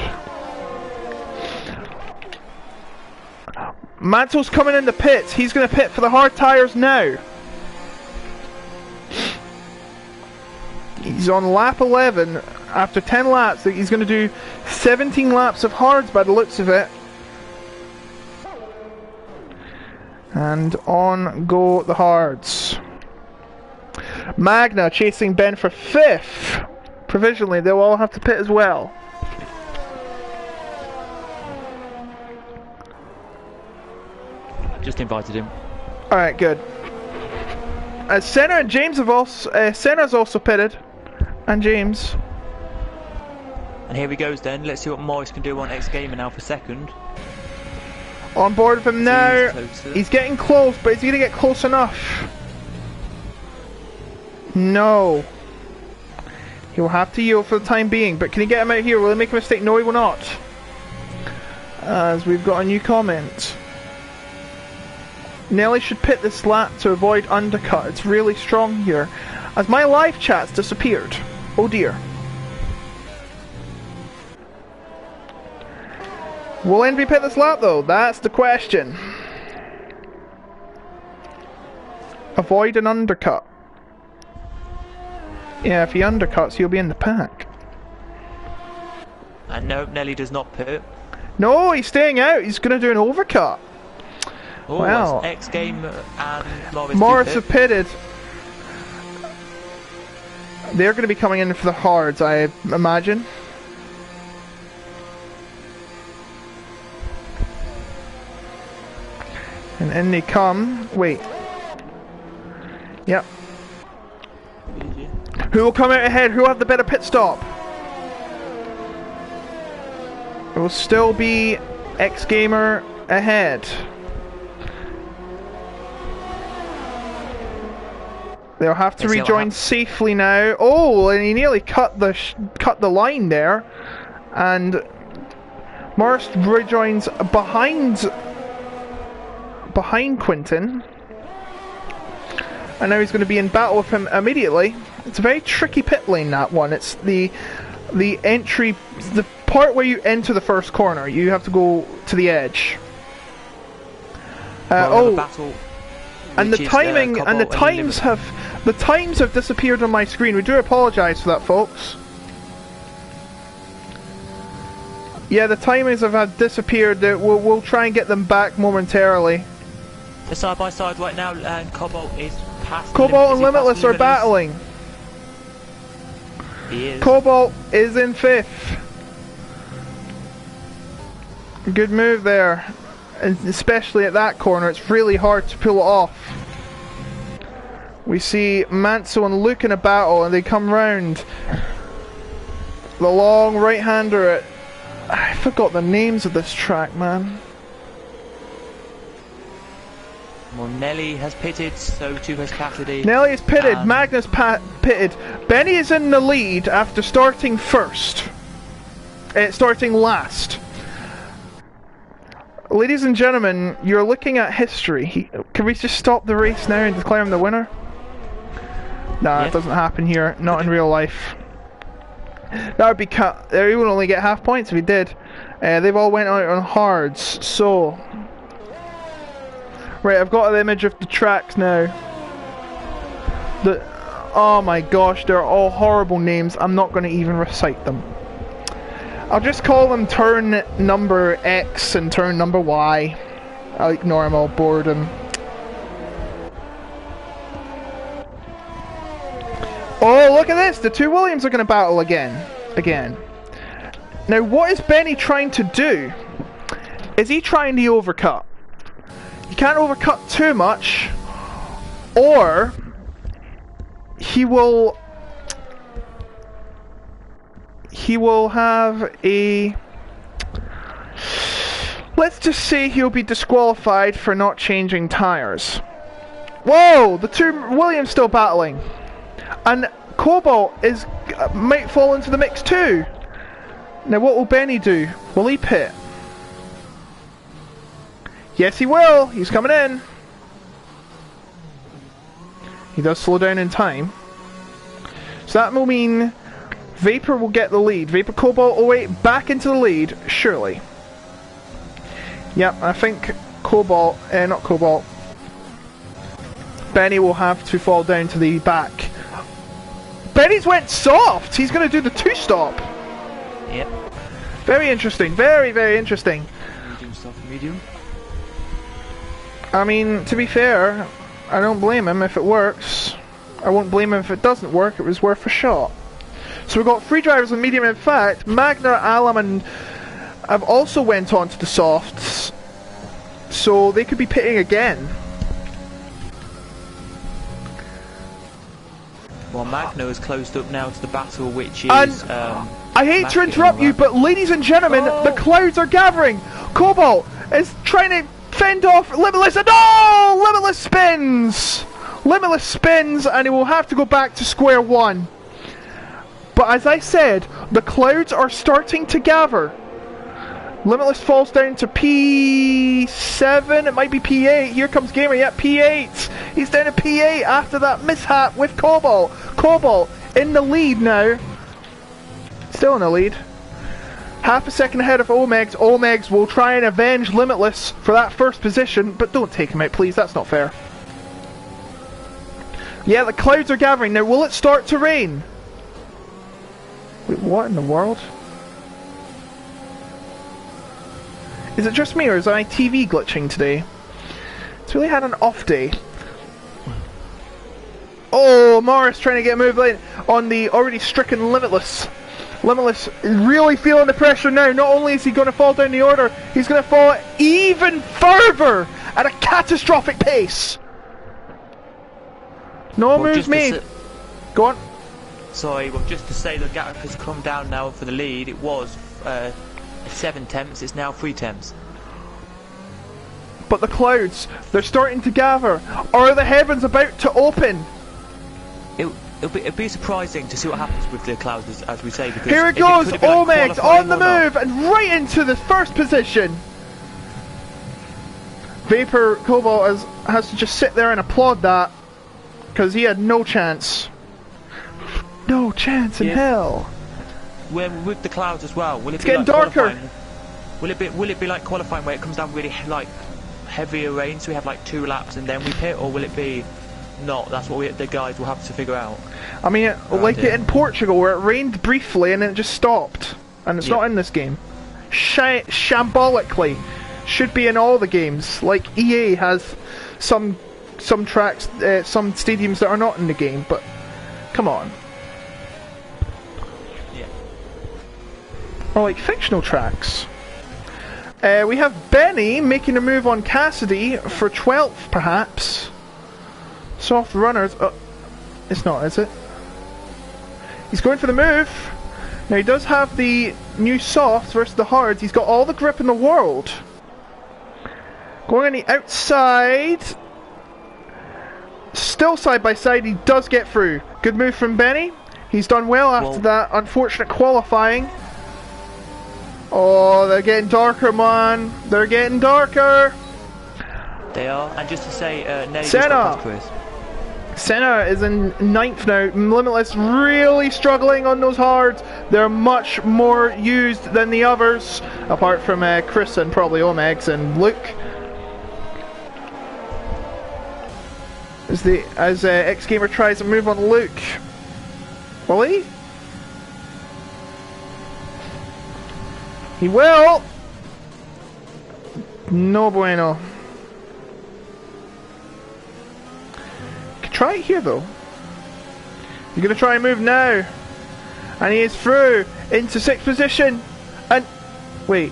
Mantle's coming in the pits. He's going to pit for the hard tyres now. He's on lap 11. After 10 laps, he's going to do 17 laps of hards by the looks of it. And on go the hards. Magna chasing Ben for 5th. Provisionally, they'll all have to pit as well. Just invited him. Alright, good. Senna and James have also... Senna's also pitted. And James. And here he goes then. Let's see what Morris can do on X Gamer now for 2nd. On board with him now. He's getting close, but is he going to get close enough? No. He will have to yield for the time being, but can he get him out here? Will he make a mistake? No, he will not. As we've got a new comment. Nelly should pit this lap to avoid undercut. It's really strong here. As my live chat's disappeared. Oh dear. Will Envy pit this lap though? That's the question. Avoid an undercut. Yeah, if he undercuts, he'll be in the pack. And no, Nelly does not pit. No, he's staying out. He's going to do an overcut. Oh, wow. X Game and Morris have pitted. They're going to be coming in for the hards, I imagine. And in they come. Wait. Yep. Who will come out ahead? Who will have the better pit stop? It will still be X Gamer ahead. They'll have to rejoin safely now. Oh, and he nearly cut the line there, and Morris rejoins behind Quinton, and now he's going to be in battle with him immediately. It's a very tricky pit lane, that one. It's the entry, the part where you enter the first corner. You have to go to the edge. And the timing and the times have disappeared on my screen. We do apologise for that, folks. Yeah, the timings have disappeared. We'll try and get them back momentarily. They're side by side right now, and Cobalt is past. Cobalt and Limitless are battling. He is. Cobalt is in 5th. Good move there. And especially at that corner, it's really hard to pull it off. We see Manso and Luke in a battle, and they come round. The long right-hander at... I forgot the names of this track, man. Well, Nelly has pitted, so too has Cassidy. Nelly is pitted, Magnus pitted. Benny is in the lead after starting first. Starting last. Ladies and gentlemen, you're looking at history. Can we just stop the race now and declare him the winner? Nah, it doesn't happen here. Not in real life. That would be cut. He would only get half points if he did. They've all went out on hards, so... Right, I've got an image of the tracks now. Oh my gosh, they're all horrible names. I'm not going to even recite them. I'll just call them turn number X and turn number Y. I'll ignore them all, boredom. Oh, look at this! The two Williams are going to battle again. Now, what is Benny trying to do? Is he trying to overcut? You can't overcut too much, or he will have a... Let's just say he'll be disqualified for not changing tyres. Whoa! The two Williams still battling. And Cobalt might fall into the mix too. Now what will Benny do? Will he pit? Yes he will! He's coming in! He does slow down in time. So that will mean Vapor will get the lead. Vapor Cobalt will wait back into the lead, surely. Yep, I think Cobalt, not Cobalt. Benny will have to fall down to the back. Benny's went soft! He's going to do the two-stop! Yep. Very interesting, very, very interesting. Medium, soft, medium. I mean, to be fair, I don't blame him if it works. I won't blame him if it doesn't work. It was worth a shot. So we've got 3 drivers on medium. In fact, Magna, Alam and have also went on to the softs. So they could be pitting again. Well, Magno is closed up now to the battle, which is... I hate to interrupt you, but ladies and gentlemen, the clouds are gathering! Cobalt is trying to fend off Limitless, and oh! Limitless spins! Limitless spins, and he will have to go back to square one. But as I said, the clouds are starting to gather. Limitless falls down to P7, it might be P8, here comes Gamer, yeah, P8! He's down to P8 after that mishap with Cobalt. Cobalt in the lead now. Still in the lead. Half a second ahead of Omegs. Omegs will try and avenge Limitless for that first position, but don't take him out please, that's not fair. Yeah, the clouds are gathering. Now will it start to rain? Wait, what in the world? Is it just me, or is my TV glitching today? It's really had an off day. Oh, Morris trying to get moved in on the already stricken Limitless. Limitless is really feeling the pressure now. Not only is he going to fall down the order, he's going to fall even further at a catastrophic pace. No moves made. Go on. Sorry, well, just to say the gap has come down now for the lead. It was 7 tenths, it's now 3 tenths. But the clouds, they're starting to gather. Are the heavens about to open? It'd be surprising to see what happens with the clouds, as we say. Because here it goes, Omegs on the move and right into the first position. Vapor Cobalt has to just sit there and applaud that, because he had no chance. No chance in hell. With the clouds as well, will it it's be getting like darker. Will it be like qualifying where it comes down really like heavier rain, so we have like 2 laps and then we pit, or will it be not? That's what the guys will have to figure out. I mean, like it in Portugal where it rained briefly and then it just stopped, and it's not in this game. shambolically. Should be in all the games. Like EA has some tracks, some stadiums that are not in the game, but come on. Yeah. Or like fictional tracks. We have Benny making a move on Cassidy for 12th, perhaps. Soft runners. It's not, is it? He's going for the move. Now he does have the new softs versus the hards. He's got all the grip in the world. Going on the outside. Still side by side. He does get through. Good move from Benny. He's done well after that unfortunate qualifying. Oh, they're getting darker, man. They're getting darker. They are. And just to say, Nelly just Senna. got past Chris. Senna is in 9th now. Limitless really struggling on those hards. They're much more used than the others, apart from Chris and probably Omegs and Luke. As X Gamer tries to move on Luke. Will he? He will! No bueno. Could try it here though. He's gonna try and move now. And he is through into 6th position. And wait.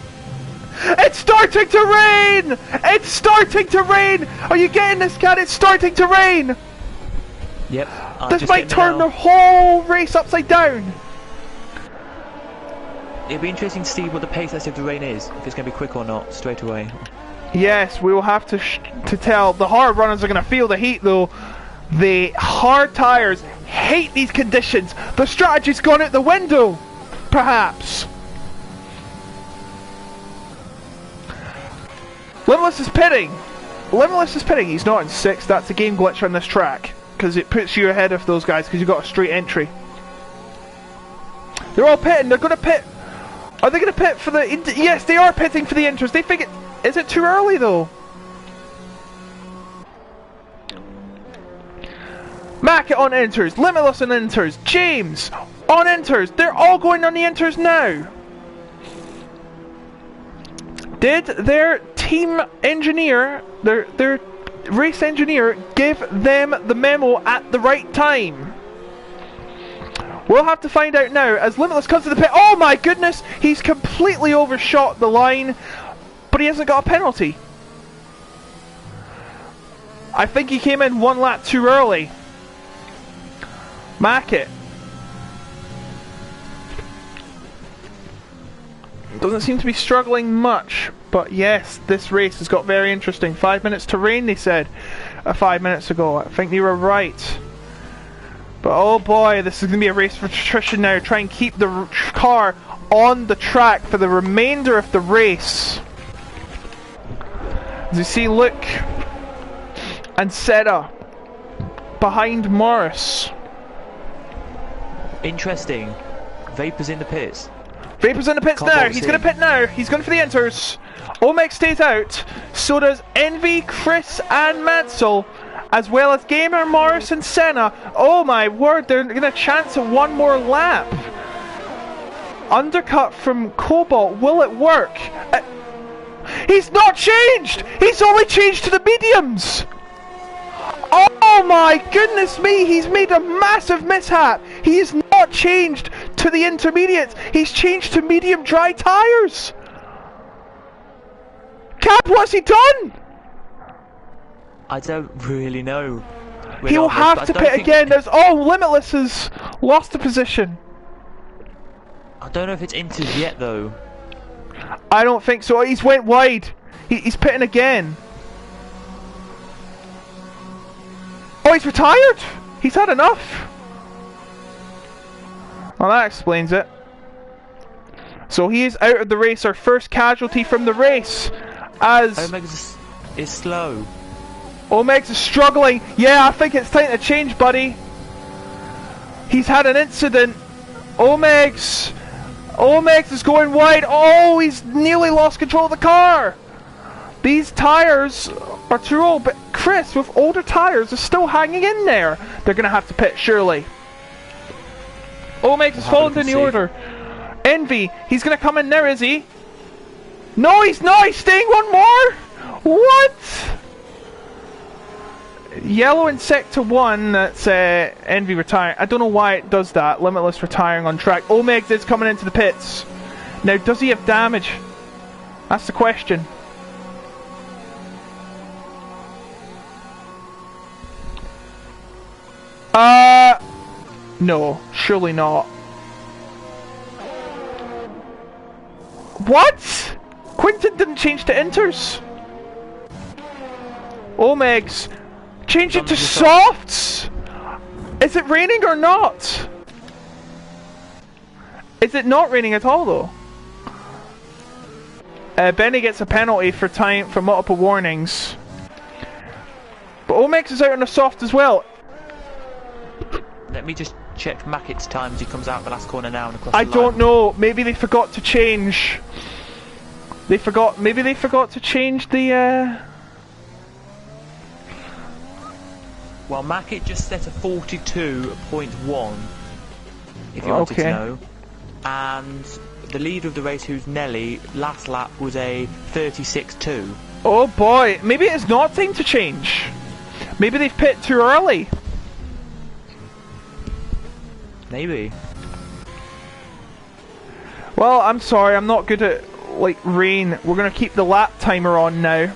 It's starting to rain! It's starting to rain! Are you getting this, cat? It's starting to rain! Yep. This might turn the whole race upside down. It'll be interesting to see what the pace of the rain is, if it's going to be quick or not, straight away. Yes, we will have to tell. The hard runners are going to feel the heat though. The hard tyres hate these conditions. The strategy's gone out the window, perhaps. Limitless is pitting. Limitless is pitting. He's not in 6th. That's a game glitch on this track, because it puts you ahead of those guys because you've got a straight entry. They're all pitting. They're going to pit. Are they going to pit for the... Yes, they are pitting for the inters. They think it... Is it too early, though? Mac on inters. Limitless on inters. James on inters. They're all going on the inters now. Did their team engineer, their race engineer, give them the memo at the right time? We'll have to find out now as Limitless comes to the pit. Oh my goodness! He's completely overshot the line, but he hasn't got a penalty. I think he came in 1 lap too early. Mackett. Doesn't seem to be struggling much, but yes, this race has got very interesting. 5 minutes to rain, they said 5 minutes ago. I think they were right. But oh boy, this is going to be a race for attrition now. Try and keep the car on the track for the remainder of the race. As you see Luke and Senna behind Morris. Interesting. Vapor's in the pits. Vapor's in the pits now. He's going to pit now. He's going for the inters. Omeg stays out. So does Envy, Chris and Mansell, as well as Gamer, Morris and Senna. Oh my word, they're going to chance at one more lap. Undercut from Cobalt. Will it work? He's not changed! He's only changed to the mediums! Oh my goodness me, he's made a massive mishap. He is not changed to the intermediates. He's changed to medium dry tyres. Cap, what's he done? I don't really know. He'll have to pit again. There's Limitless has lost the position. I don't know if it's inters yet though. I don't think so. He's went wide. He's pitting again. Oh, he's retired! He's had enough! Well, that explains it. So he is out of the race, our first casualty from the race. As Omega is slow. Omegs is struggling. Yeah, I think it's time to change, buddy. He's had an incident. Omegs is going wide. Oh, he's nearly lost control of the car. These tyres are too old, but Chris, with older tyres, is still hanging in there. They're going to have to pit, surely. Omegs has fallen in the order. Envy, he's going to come in there, is he? No, he's not. He's staying one more. What? Yellow in sector 1. That's Envy retiring. I don't know why it does that. Limitless retiring on track. Omegs is coming into the pits. Now, does he have damage? That's the question. No, surely not. What? Quinton didn't change to inters. Omegs, change it to softs. Is it raining or not? Is it not raining at all though? Benny gets a penalty for multiple warnings. But Omegs is out on a soft as well. Let me just check Mackett's time as he comes out the last corner now and across the I line. don't know. Maybe they forgot to change. Maybe they forgot to change the. Well, Mackett just set a 42.1. If you wanted to know, and the leader of the race, who's Nelly, last lap was a 36.2. Oh boy, maybe it's not time to change. Maybe they've pit too early. Maybe. Well, I'm sorry, I'm not good at like rain. We're gonna keep the lap timer on now.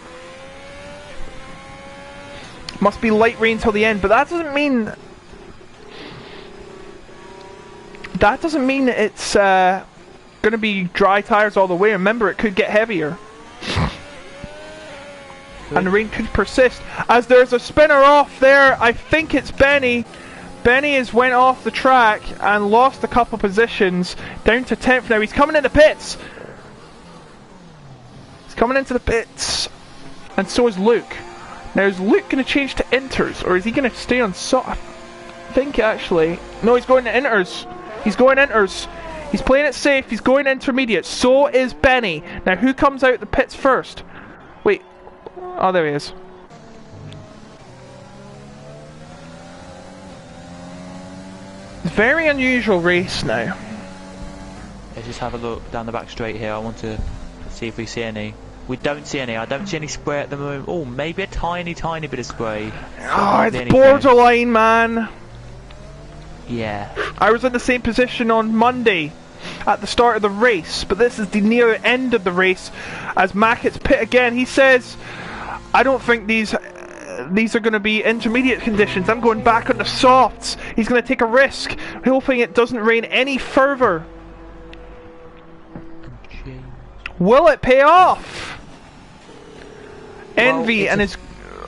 Must be light rain till the end, but that doesn't mean. That doesn't mean it's gonna be dry tires all the way. Remember, it could get heavier. And the rain could persist. As there's a spinner off there, I think it's Benny. Benny has went off the track and lost a couple positions, down to 10th now. He's coming in the pits. He's coming into the pits, and so is Luke. Now is Luke going to change to inters, or is he going to stay on I think actually, no, he's going to inters. He's going inters. He's playing it safe. He's going intermediate. So is Benny. Now who comes out the pits first? Wait. Oh, there he is. Very unusual race now. Let's just have a look down the back straight here. I want to see if we see any. We don't see any. I don't see any spray at the moment. Oh, maybe a tiny bit of spray. Oh, it's borderline, man. Yeah. I was in the same position on Monday at the start of the race, but this is the near end of the race as Mackett's pit again. He says, I don't think these are going to be intermediate conditions. I'm going back on the softs. He's going to take a risk, hoping it doesn't rain any further. Will it pay off? Envy and his...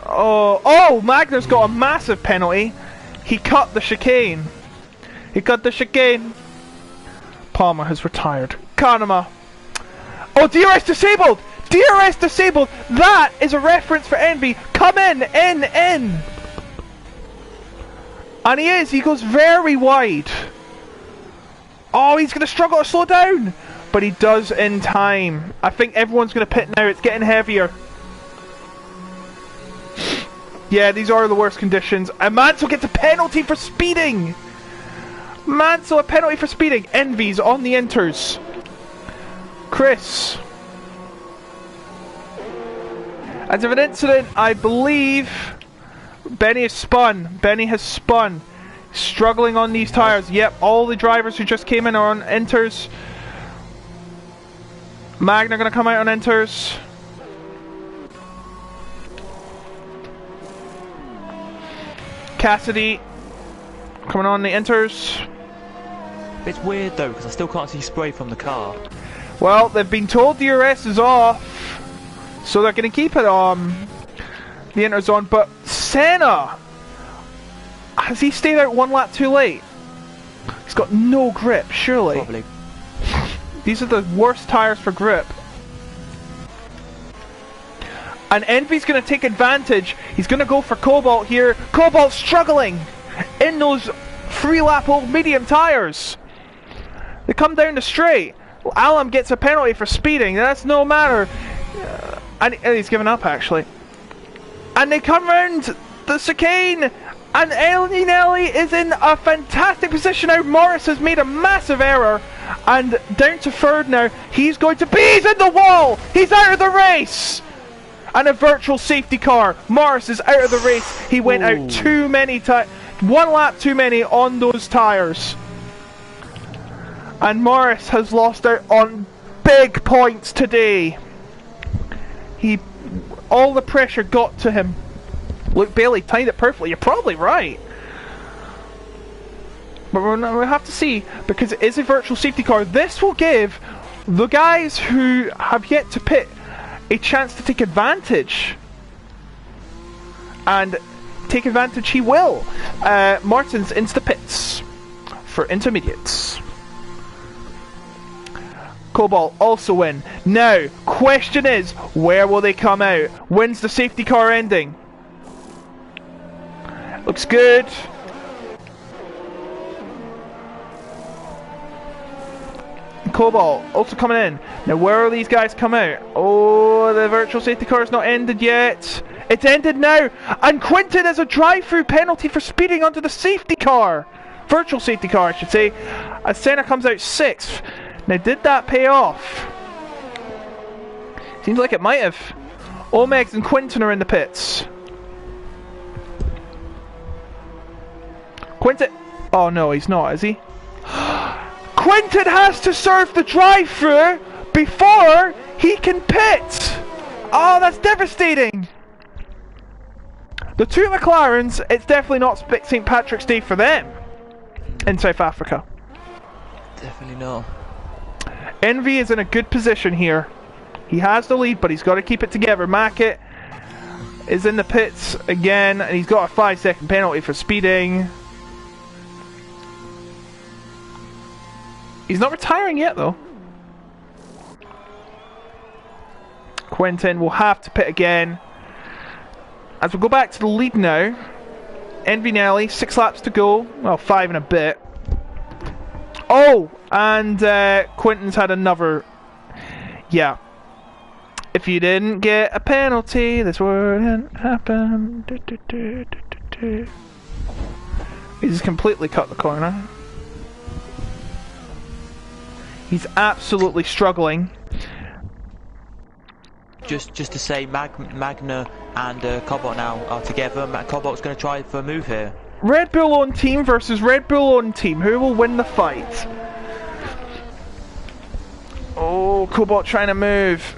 Oh, Magner's got a massive penalty. He cut the chicane. Palmer has retired. Kanema. Oh, DRS disabled! DRS disabled! That is a reference for Envy. Come in! And he is. He goes very wide. Oh, he's going to struggle to slow down. But he does in time. I think everyone's going to pit now. It's getting heavier. Yeah, these are the worst conditions. And Mansell gets a penalty for speeding. Mansell, a penalty for speeding. Envy's on the inters. Chris. As of an incident, I believe Benny has spun. Struggling on these tires. Yep, all the drivers who just came in are on inters. Magna going to come out on inters. Cassidy coming on the inters. It's weird though, because I still can't see spray from the car. Well, they've been told the DRS is off, so they're going to keep it on. The inters on, but Senna, has he stayed out one lap too late? He's got no grip, surely. Probably. These are the worst tires for grip. And Envy's going to take advantage. He's going to go for Cobalt here. Cobalt's struggling in those 3-lap old medium tires. They come down the straight. Alam gets a penalty for speeding. That's no matter. And he's given up actually. And they come round the chicane. And Nelly is in a fantastic position now. Morris has made a massive error. And down to third now. He's going to be... He's in the wall! He's out of the race! And a virtual safety car. Morris is out of the race. He went out too many times. One lap too many on those tyres. And Morris has lost out on big points today. All the pressure got to him. Luke Bailey timed it perfectly. You're probably right. But we'll have to see, because it is a virtual safety car. This will give the guys who have yet to pit a chance to take advantage. And take advantage he will. Martin's into the pits for intermediates. Cobalt also in. Now, question is, where will they come out? When's the safety car ending? Looks good. Cobalt also coming in. Now, where will these guys come out? Oh, the virtual safety car is not ended yet. It's ended now. And Quinton has a drive-through penalty for speeding onto the safety car. Virtual safety car, I should say. As Senna comes out 6th. Now, did that pay off? Seems like it might have. Omegs and Quinton are in the pits. Quinton... Oh, no, he's not, is he? Quinton has to serve the drive-through before he can pit! Oh, that's devastating! The two McLarens, it's definitely not St. Patrick's Day for them in South Africa. Definitely not. Envy is in a good position here. He has the lead, but he's got to keep it together. Mackett is in the pits again, and he's got a 5-second penalty for speeding. He's not retiring yet, though. Quentin will have to pit again. As we go back to the lead now, Envy Nelly, 6 laps to go. Well, 5 and a bit. Oh, and Quentin's had another. Yeah. If you didn't get a penalty, this wouldn't happen. He's completely cut the corner. He's absolutely struggling. Just to say, Magna and Cobalt now are together. Cobalt's going to try for a move here. Red Bull own team versus Red Bull own team. Who will win the fight? Oh, Cobalt trying to move.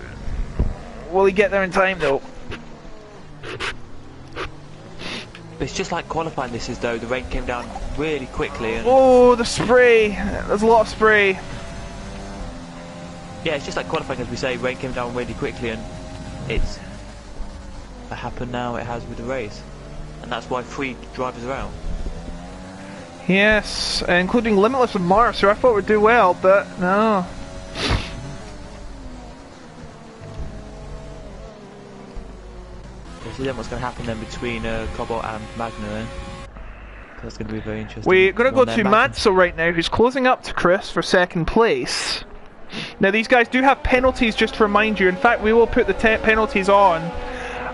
Will he get there in time though? It's just like qualifying this is though. The rain came down really quickly. And oh, the spray. There's a lot of spray. Yeah, it's just like qualifying, as we say, rain came down really quickly, and it's happened now, it has with the race. And that's why 3 drivers are out. Yes, including Limitless and Mars, who I thought would do well, but no. We'll see then what's going to happen then between Cobalt and Magna then. That's going to be very interesting. We're going to go to Matzo right now, who's closing up to Chris for 2nd place. Now these guys do have penalties, just to remind you. In fact, we will put the penalties on.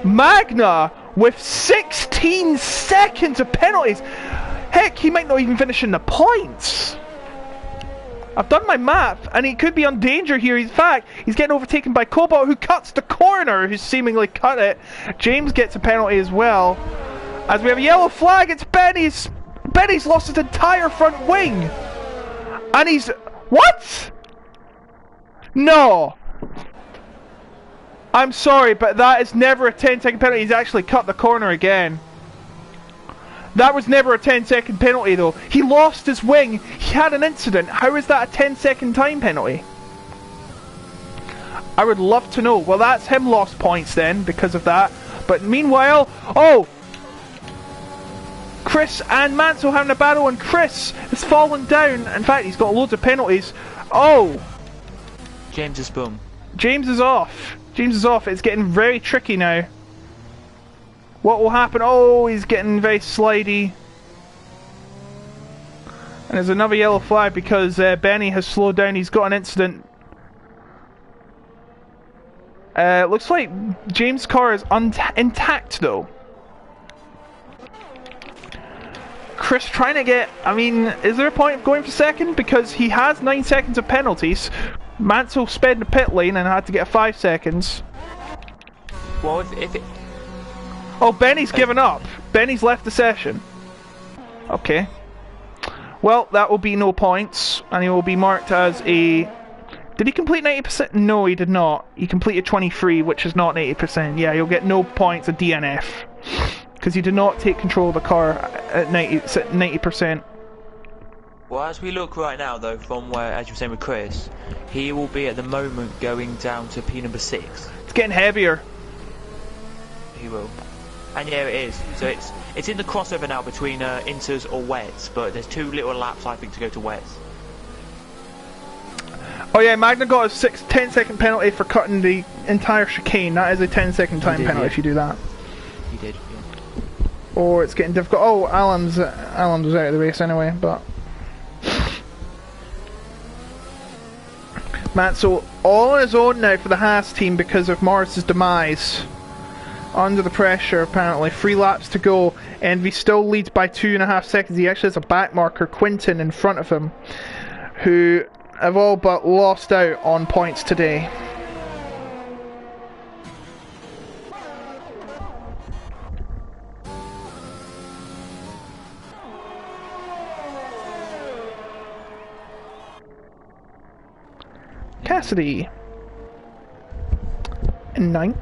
Magna with 16 seconds of penalties. Heck, he might not even finish in the points. I've done my math, and he could be on danger here. In fact, he's getting overtaken by Cobalt, who cuts the corner, who's seemingly cut it. James gets a penalty as well. As we have a yellow flag, it's Benny's. Benny's lost his entire front wing. And he's... What? No! I'm sorry, but that is never a 10-second penalty. He's actually cut the corner again. That was never a 10-second penalty, though. He lost his wing. He had an incident. How is that a 10-second time penalty? I would love to know. Well, that's him lost points then, because of that. But meanwhile... Oh! Chris and Mansell having a battle, and Chris has fallen down. In fact, he's got loads of penalties. Oh! James is boom. James is off. James is off. It's getting very tricky now. What will happen? Oh, he's getting very slidey. And there's another yellow flag because Benny has slowed down. He's got an incident. Looks like James' car is intact though. Chris trying to get... I mean, is there a point of going for second? Because he has 9 seconds of penalties. Mansell sped the pit lane and had to get 5 seconds. Well, if it... Oh, Benny's given up. Benny's left the session. Okay. Well, that will be no points, and he will be marked as a... Did he complete 90%? No, he did not. He completed 23, which is not 80%. Yeah, you'll get no points, a DNF. Because he did not take control of the car at 90%. Well, as we look right now, though, from where, as you were saying with Chris, he will be at the moment going down to P number 6. It's getting heavier. He will. And yeah, it is. So it's in the crossover now between inters or wets, but there's 2 little laps, I think, to go to wets. Oh yeah, Magna got a 10-second penalty for cutting the entire chicane. That is a 10-second time penalty if you do that. He did, yeah. Or it's getting difficult. Oh, Alan's was out of the race anyway, but... Mansell all on his own now for the Haas team because of Morris's demise. Under the pressure, apparently. 3 laps to go. Envy still leads by 2.5 seconds. He actually has a back marker, Quinton, in front of him, who have all but lost out on points today. Cassidy in 9th.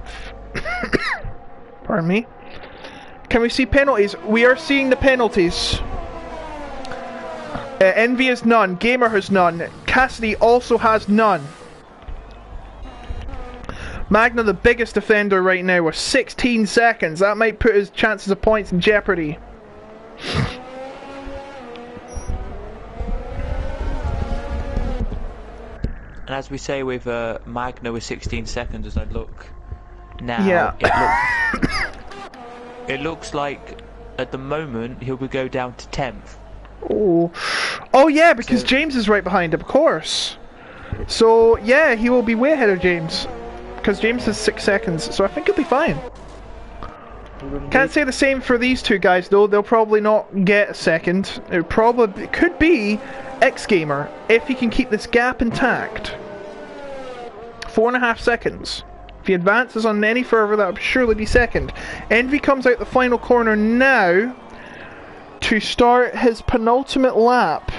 Pardon me. Can we see penalties? We are seeing the penalties. Envy has none. Gamer has none. Cassidy also has none. Magna, the biggest offender right now, with 16 seconds. That might put his chances of points in jeopardy. And as we say with Magna with 16 seconds, as I look now, yeah. it looks like at the moment he'll go down to 10th. Oh yeah, because James is right behind him, of course. So yeah, he will be way ahead of James, because James has 6 seconds. So I think he'll be fine. Can't say the same for these two guys though. They'll probably not get a second. It could be X Gamer if he can keep this gap intact. 4.5 seconds. If he advances on any further, that will surely be second. Envy comes out the final corner now to start his penultimate lap.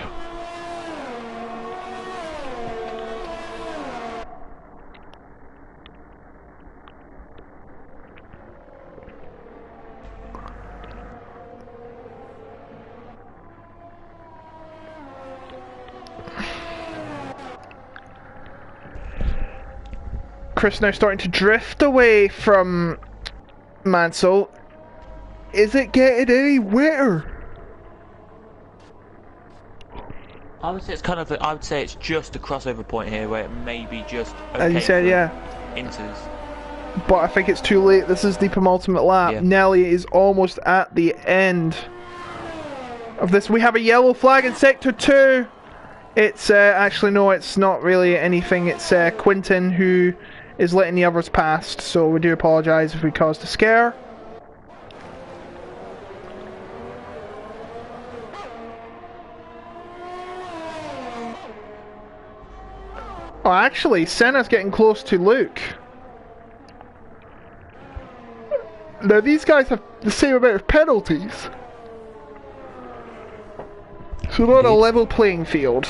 Chris now starting to drift away from Mansell. Is it getting any wetter? I would say it's kind of. I would say it's just a crossover point here, where it may be just. Okay, as you said, yeah. Inters. But I think it's too late. This is the penultimate lap. Yeah. Nelly is almost at the end of this. We have a yellow flag in sector 2. It's actually no, it's not really anything. It's Quinton who is letting the others past. So we do apologise if we caused a scare. Oh, actually, Senna's getting close to Luke. Now, these guys have the same amount of penalties. So not a level playing field.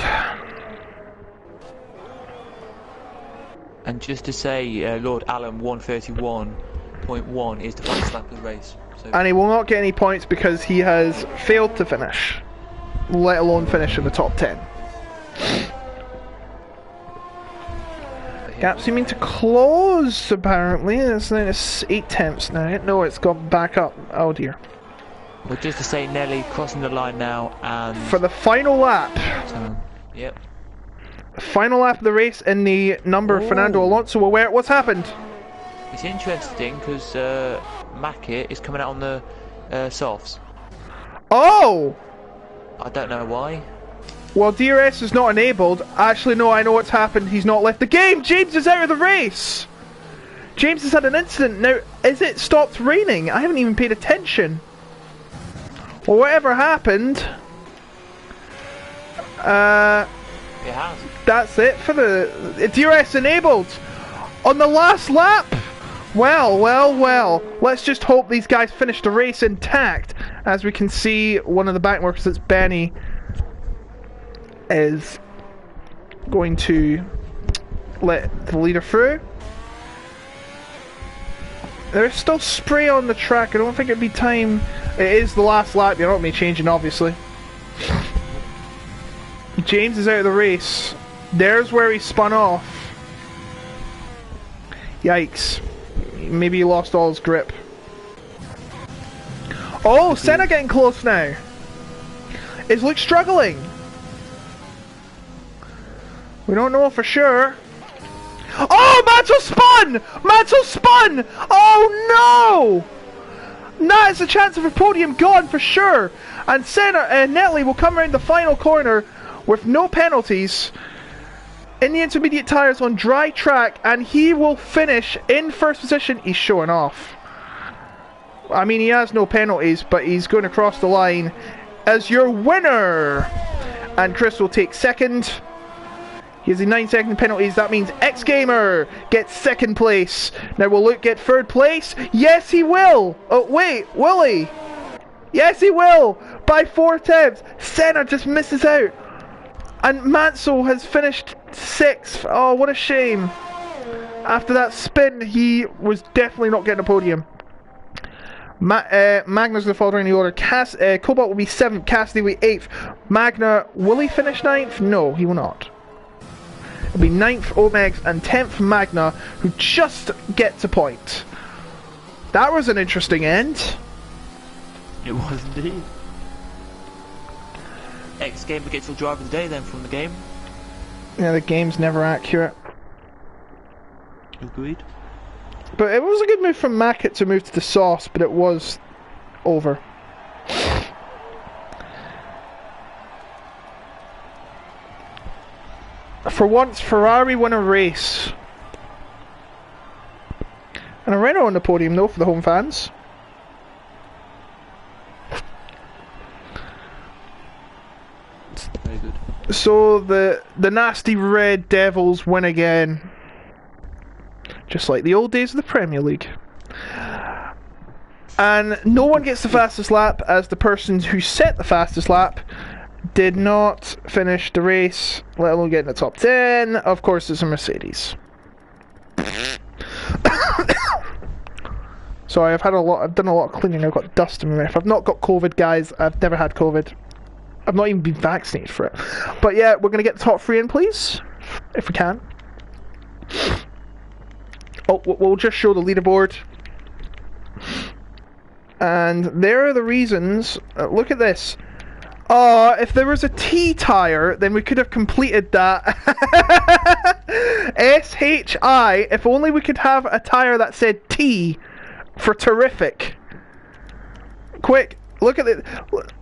And just to say, Lord Allen 131.1 is the fastest lap of the race. So. And he will not get any points because he has failed to finish, let alone finish in the top 10. Gap seeming to close, apparently. It's 8 tenths now. No, it's gone back up. Oh dear. Well, just to say, Nelly crossing the line now, and for the final lap. Yep. Final lap of the race in the number Fernando Alonso. What's happened? It's interesting because Mackett is coming out on the softs. Oh! I don't know why. Well, DRS is not enabled. Actually, no, I know what's happened. He's not left the game. James is out of the race. James has had an incident. Now, is it stopped raining? I haven't even paid attention. Well, whatever happened, It has. that's it for the DRS enabled on the last lap. Well, well, well. Let's just hope these guys finish the race intact. As we can see, one of the back workers, that's Benny, is going to let the leader through. There's still spray on the track. I don't think it'd be time. It is the last lap. You're not going to be changing, obviously. James is out of the race. There's where he spun off. Yikes. Maybe he lost all his grip. Oh, Senna getting close now. Is Luke struggling? We don't know for sure. Oh, Mato spun! Mato spun! Oh no! That is a chance of a podium gone for sure. And Senna, Netley will come around the final corner with no penalties in the intermediate tyres on dry track, and he will finish in first position. He's showing off. I mean, he has no penalties, but he's going to cross the line as your winner. And Chris will take second. He has the 9-second penalties. That means X Gamer gets second place. Now will Luke get third place? Yes, he will. Oh wait, will he? Yes, he will. By 4 attempts. Senna just misses out. And Mansell has finished 6th. Oh, what a shame. After that spin, he was definitely not getting a podium. Magna's going to follow in the order. Cobalt will be 7th. Cassidy will be 8th. Magna, will he finish 9th? No, he will not. It'll be 9th Omegs and 10th Magna, who just gets a point. That was an interesting end. It was indeed. X Gamer gets your driver of the day then from the game. Yeah, the game's never accurate. Agreed. But it was a good move from Mackett to move to the sauce, but it was over. For once, Ferrari won a race. And a Renault on the podium though for the home fans. Very good. So the nasty Red Devils win again. Just like the old days of the Premier League. And no one gets the fastest lap, as the person who set the fastest lap did not finish the race, let alone get in the top 10. Of course, it's a Mercedes. Sorry, I've done a lot of cleaning. I've got dust in my mouth. I've not got COVID, guys. I've never had COVID. I've not even been vaccinated for it. But yeah, we're gonna get the top 3 in, please, if we can. Oh, we'll just show the leaderboard. And there are the reasons. Look at this. If there was a T tyre, then we could have completed that. SHI, if only we could have a tyre that said T for terrific. Quick, look at it. Look.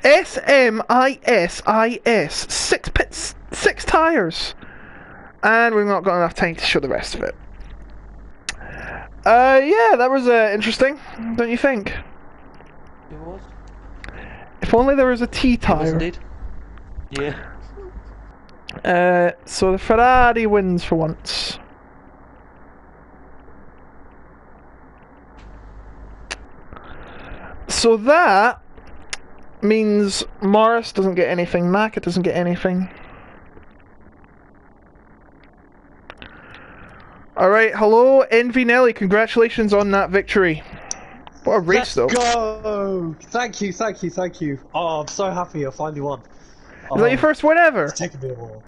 SMISIS, 6 tyres. And we've not got enough time to show the rest of it. Yeah, that was interesting, don't you think? It was. If only there was a T tyre. Indeed. Yeah. So the Ferrari wins for once. So that means Morris doesn't get anything, Mackett doesn't get anything. Alright, hello Envy Nelly, congratulations on that victory. What a race though. Let's go! Thank you. Oh, I'm so happy I finally won. Is that your first win ever? It's taken me a while.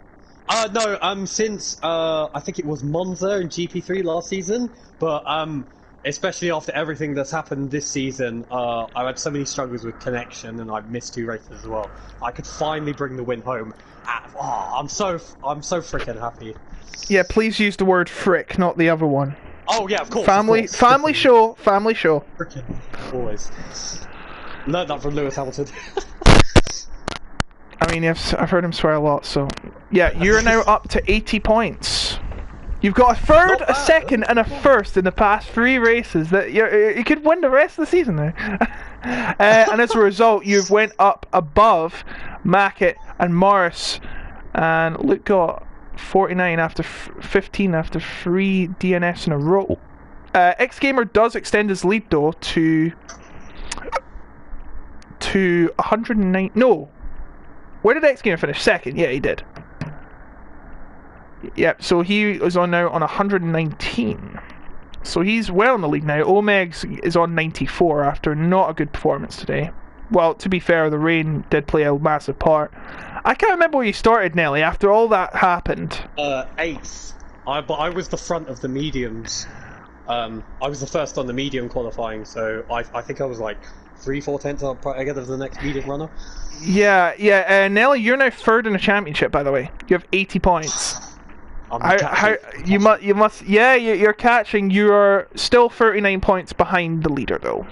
No, since, I think it was Monza in GP3 last season, but, especially after everything that's happened this season, I've had so many struggles with connection and I've missed 2 races as well. I could finally bring the win home. I'm so freaking happy. Yeah, please use the word frick, not the other one. Oh yeah, of course. Family show. Frickin' always. Learned that from Lewis Hamilton. I mean, I've heard him swear a lot, so... Yeah, you're now up to 80 points. You've got a third, a second, and a first in the past 3 races. That you could win the rest of the season now. And as a result, you've went up above Mackett and Morris, and Luke got 49 after 15 after 3 DNFs in a row. X-Gamer does extend his lead though to 109. No, where did X-Gamer finish? Second. Yeah, he did. Yep. So he is on now on 119. So he's well in the league now. Omegs is on 94 after not a good performance today. Well, to be fair, the rain did play a massive part. I can't remember where you started, Nelly, after all that happened. 8th. But I was the front of the mediums. I was the first on the medium qualifying, so I think I was like 3-4 tenths ahead of the next medium runner. Yeah. Nelly, you're now third in the championship, by the way. You have 80 points. You're catching. You're still 39 points behind the leader, though.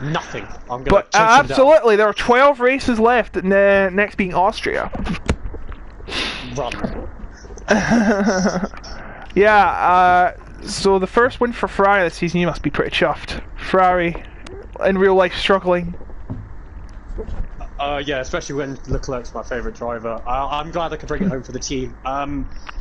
Nothing. But absolutely, there are 12 races left. Next being Austria. Run. So the first win for Ferrari this season, you must be pretty chuffed. Ferrari, in real life, struggling. Yeah, especially when Leclerc's my favourite driver. I'm glad I could bring it home for the team.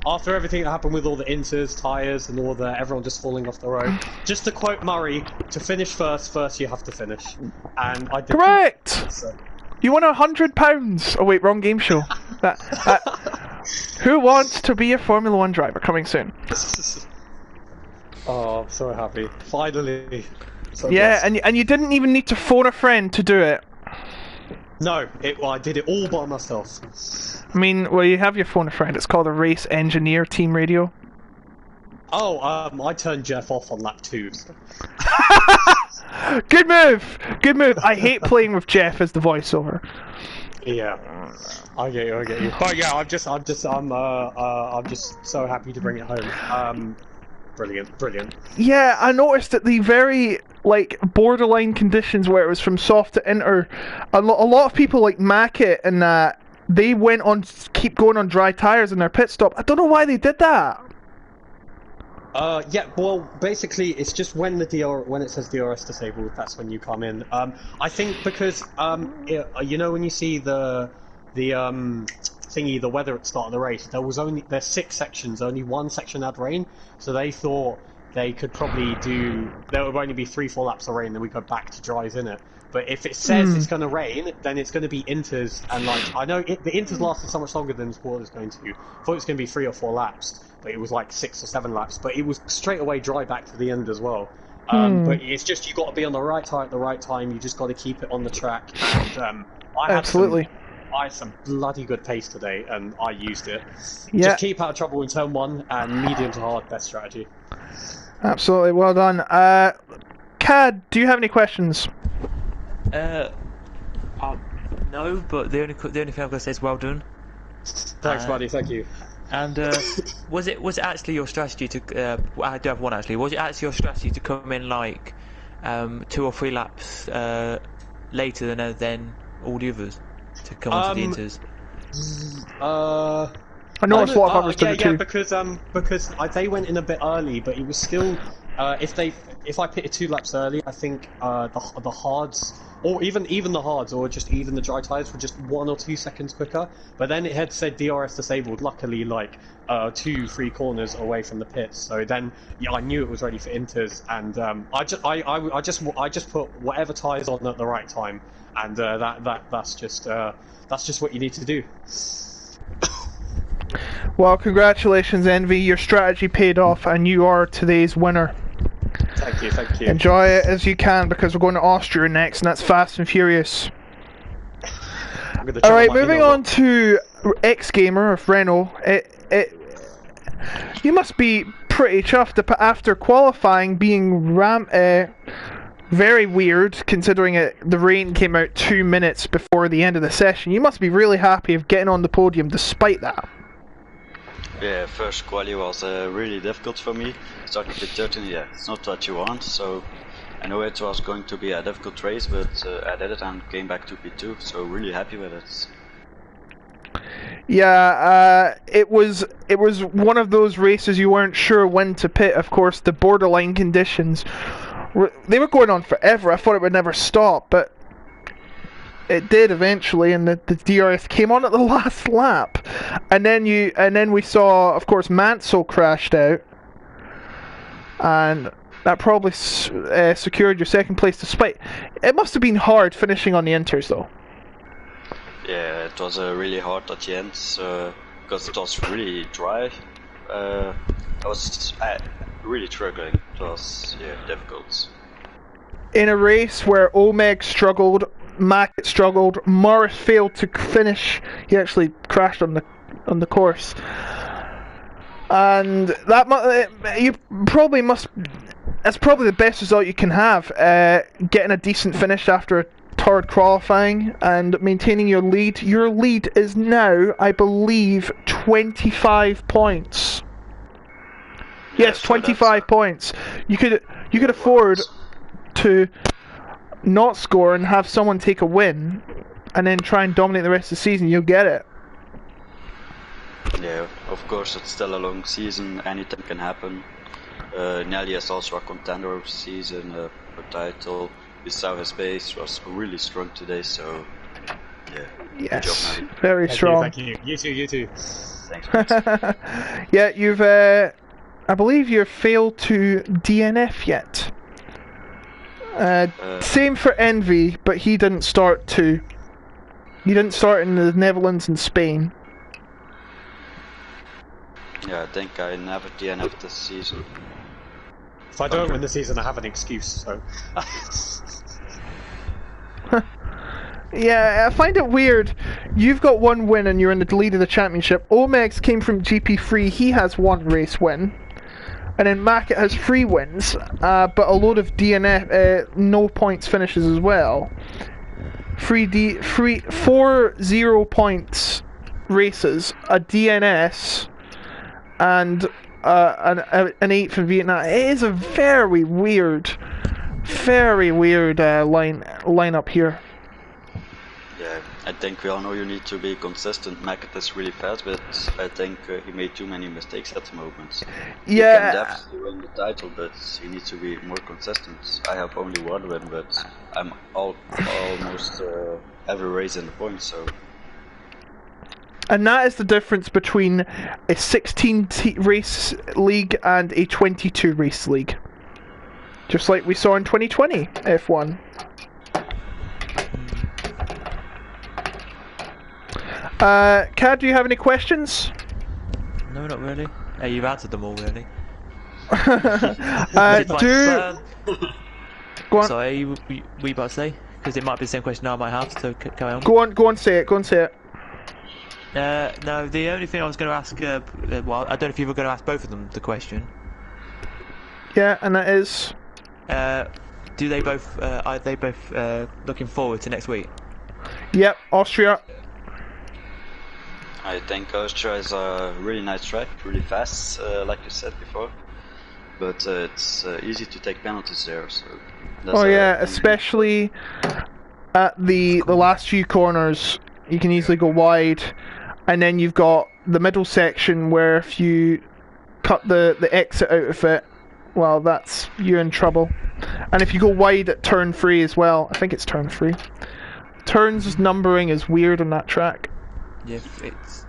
After everything that happened with all the inters, tyres, and all everyone just falling off the road. Just to quote Murray, to finish first you have to finish. And I did. Correct! So. You won £100! Oh wait, wrong game show. Who wants to be a Formula 1 driver? Coming soon. Oh, I'm so happy. Finally. So yeah, and you didn't even need to phone a friend to do it. No, I did it all by myself. I mean, well, you have your phone a friend. It's called a race engineer team radio. Oh, I turned Jeff off on lap 2. Good move! Good move! I hate playing with Jeff as the voiceover. Yeah, I get you. But yeah, I'm just so happy to bring it home. Brilliant. Yeah, I noticed that the very borderline conditions where it was from soft to inter, a lot of people like Mackett and that they went on keep going on dry tires in their pit stop. I don't know why they did that. Yeah, well, basically, it's just when it says DRS disabled, that's when you come in. I think because when you see the weather at the start of the race, there's 6 sections, only one section had rain, so they thought they could probably there would only be 3-4 laps of rain, then we go back to dries in it. But if it says it's going to rain, then it's going to be inters, and I know the inters lasted so much longer than the sport is going to. I thought it was going to be 3 or 4 laps, but it was like 6 or 7 laps. But it was straight away dry back to the end as well. But it's just you got to be on the right tire at the right time. You just got to keep it on the track. And absolutely. I had some bloody good pace today, and I used it. Yeah. Just keep out of trouble in turn 1, and medium to hard, best strategy. Absolutely, well done. Cad, do you have any questions? No, but the only thing I've got to say is well done. Thanks, buddy. Thank you. And was it actually your strategy to? I do have one actually. Was it actually your strategy to come in 2 or 3 laps later than all the others to come onto the inters? I know it's what I've understood too. Because they went in a bit early, but it was still if I pitted 2 laps early, I think the hards, or even the hards, or just even the dry tires were just 1 or 2 seconds quicker. But then it had said DRS disabled. Luckily, 2-3 corners away from the pits. So then, I knew it was ready for inters, and I just put whatever tires on at the right time, and that's just what you need to do. Well, congratulations, Envy. Your strategy paid off, and you are today's winner. Thank you. Enjoy it as you can, because we're going to Austria next, and that's Fast and Furious. Alright, moving on to X-Gamer of Renault. You must be pretty chuffed after qualifying being very weird, considering the rain came out 2 minutes before the end of the session. You must be really happy of getting on the podium despite that. Yeah, first quali was really difficult for me. Starting with 13, yeah, it's not what you want, so I know it was going to be a difficult race, but I did it and came back to P2, so really happy with it. Yeah, it was one of those races you weren't sure when to pit. Of course, the borderline conditions They were going on forever. I thought it would never stop, but it did eventually, and the DRS came on at the last lap, and then we saw, of course, Mansell crashed out, and that probably secured your second place. Despite it must have been hard finishing on the inters though. Yeah, it was really hard at the end because it was really dry. I was really struggling. It was difficult. In a race where Omeg struggled, Mackett struggled, Morris failed to finish. He actually crashed on the course, and that you probably must. That's probably the best result you can have. Getting a decent finish after a third qualifying and maintaining your lead. Your lead is now, I believe, 25 points. Yes, 25 points. You could afford to not score and have someone take a win, and then try and dominate the rest of the season. You'll get it. Yeah, of course, it's still a long season. Anything can happen. Nelly is also a contender of the season, a title. We saw his base was really strong today, so yeah. Yes, good job, very strong. Thank you. You too. Thanks, Max. Yeah, you've. I believe you've failed to DNF yet. Same for Envy, but he didn't start to. He didn't start in the Netherlands and Spain. Yeah, I think I never DNF'd this season. If I don't win the season, I have an excuse. So. Yeah, I find it weird. You've got one win and you're in the lead of the championship. Omex came from GP3. He has one race win. And then Mackett has 3 wins, but a load of DNF, no points finishes as well. 4 0 points races, a DNS, and an 8th in Vietnam. It is a very weird lineup here. Yeah, I think we all know you need to be consistent. Mackett is really fast, but I think he made too many mistakes at the moment. Yeah. You can definitely win the title, but you need to be more consistent. I have only 1 win, but I'm almost every race in the points, so... And that is the difference between a 16 race league and a 22 race league. Just like we saw in 2020 F1. Cad, do you have any questions? No, not really. You've answered them all, really. Go on. Sorry, were you about to say? Because it might be the same question I might have, so carry on. Go on, say it. No, the only thing I was going to ask, well, I don't know if you were going to ask both of them the question. Yeah, and that is... are they both looking forward to next week? Yep, Austria. I think Austria is a really nice track, really fast, like you said before. But it's easy to take penalties there, so... especially at the last few corners, you can easily go wide. And then you've got the middle section where if you cut the exit out of it, well, that's you're in trouble. And if you go wide at turn 3 as well, I think it's turn 3. Turns numbering is weird on that track. Yeah, it's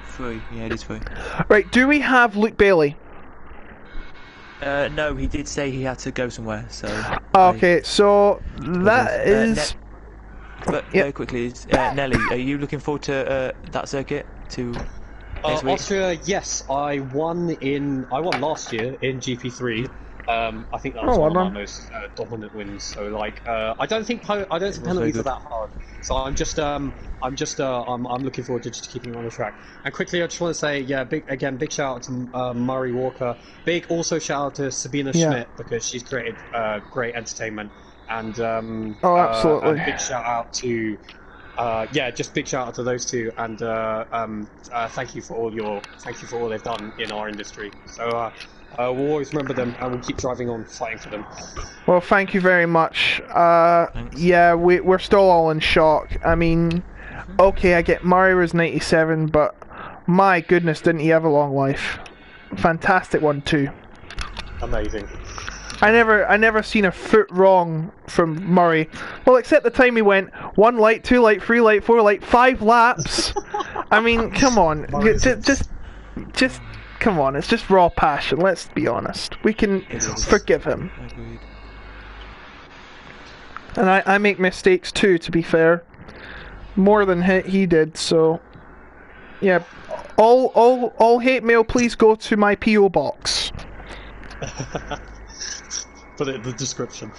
3. Yeah, it is 3. Right, do we have Luke Bailey? No, he did say he had to go somewhere, so... Okay, so that is... But very quickly, Nelly, are you looking forward to that circuit to next week? Austria, yes. I won last year in GP3. I think that was one of my most dominant wins. So like, I don't think penalties are that hard. So I'm looking forward to just keeping on the track. And quickly, I just want to say, big shout out to Murray Walker. Big also shout out to Sabina Schmidt because she's created great entertainment. And absolutely. And big shout out to big shout out to those two, and thank you for all they've done in our industry. So we'll always remember them, and we'll keep driving on, fighting for them. Well, thank you very much. Yeah, we're still all in shock. I mean, okay, I get Murray was 97, but my goodness, didn't he have a long life? Fantastic one too. Amazing. I never seen a foot wrong from Murray. Well, except the time he went 1 light, 2 light, 3 light, 4 light, 5 laps. I mean, come on, just come on. It's just raw passion. Let's be honest. We can forgive him. Agreed. And I make mistakes too, to be fair. More than he did. So, yeah. All hate mail, please go to my PO box. Put it in the description.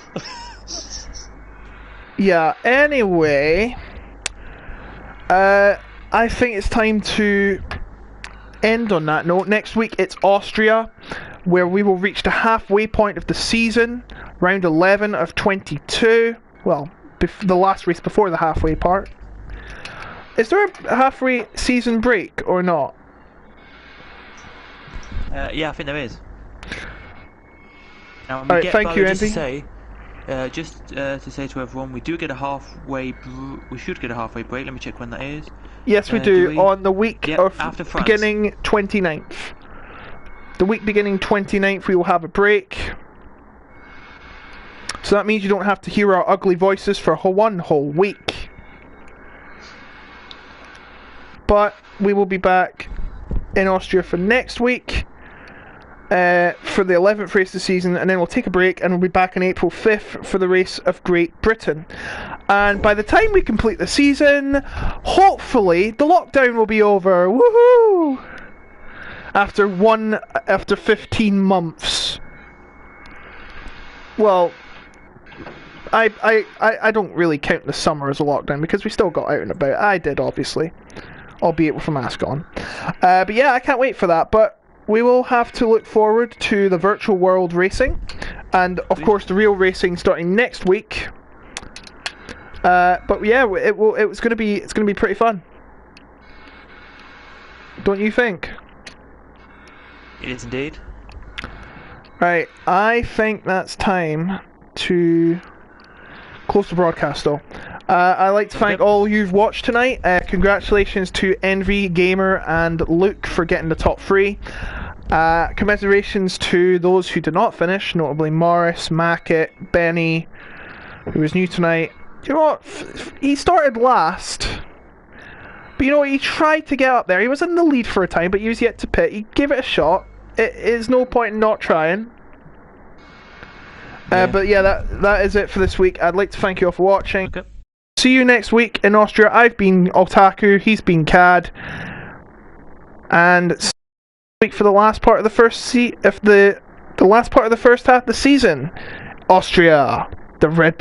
Yeah, anyway, I think it's time to end on that note. Next week it's Austria, where we will reach the halfway point of the season, round 11 of 22. Well, the last race before the halfway part. Is there a halfway season break or not? Yeah, I think there is. Now, Alright, thank you, Andy. Just to say to everyone, we do get a halfway. We should get a halfway break. Let me check when that is. Yes, we do. On the week of after France. Beginning 29th. The week beginning 29th, we will have a break. So that means you don't have to hear our ugly voices for one whole week. But we will be back in Austria for next week. For the 11th race of the season, and then we'll take a break and we'll be back on April 5th for the race of Great Britain. And by the time we complete the season, hopefully the lockdown will be over. Woohoo! After 15 months. Well, I don't really count the summer as a lockdown because we still got out and about. I did, obviously, albeit with a mask on. But yeah, I can't wait for that. But we will have to look forward to the virtual world racing, and of course the real racing starting next week. But yeah, it's gonna be pretty fun. Don't you think? It is indeed. Right, I think that's time to close the broadcast though. I'd like to thank all you've watched tonight. Congratulations to Envy, Gamer and Luke for getting the top 3. Commiserations to those who did not finish, notably Morris, Mackett, Benny, who was new tonight. Do you know what? He started last. But you know what? He tried to get up there. He was in the lead for a time, but he was yet to pit. He gave it a shot. It is no point in not trying. But yeah, that is it for this week. I'd like to thank you all for watching. Okay. See you next week in Austria. I've been Otaku, he's been Cad. And see you next week for the last part of the first the last part of the first half of the season. Austria, the Red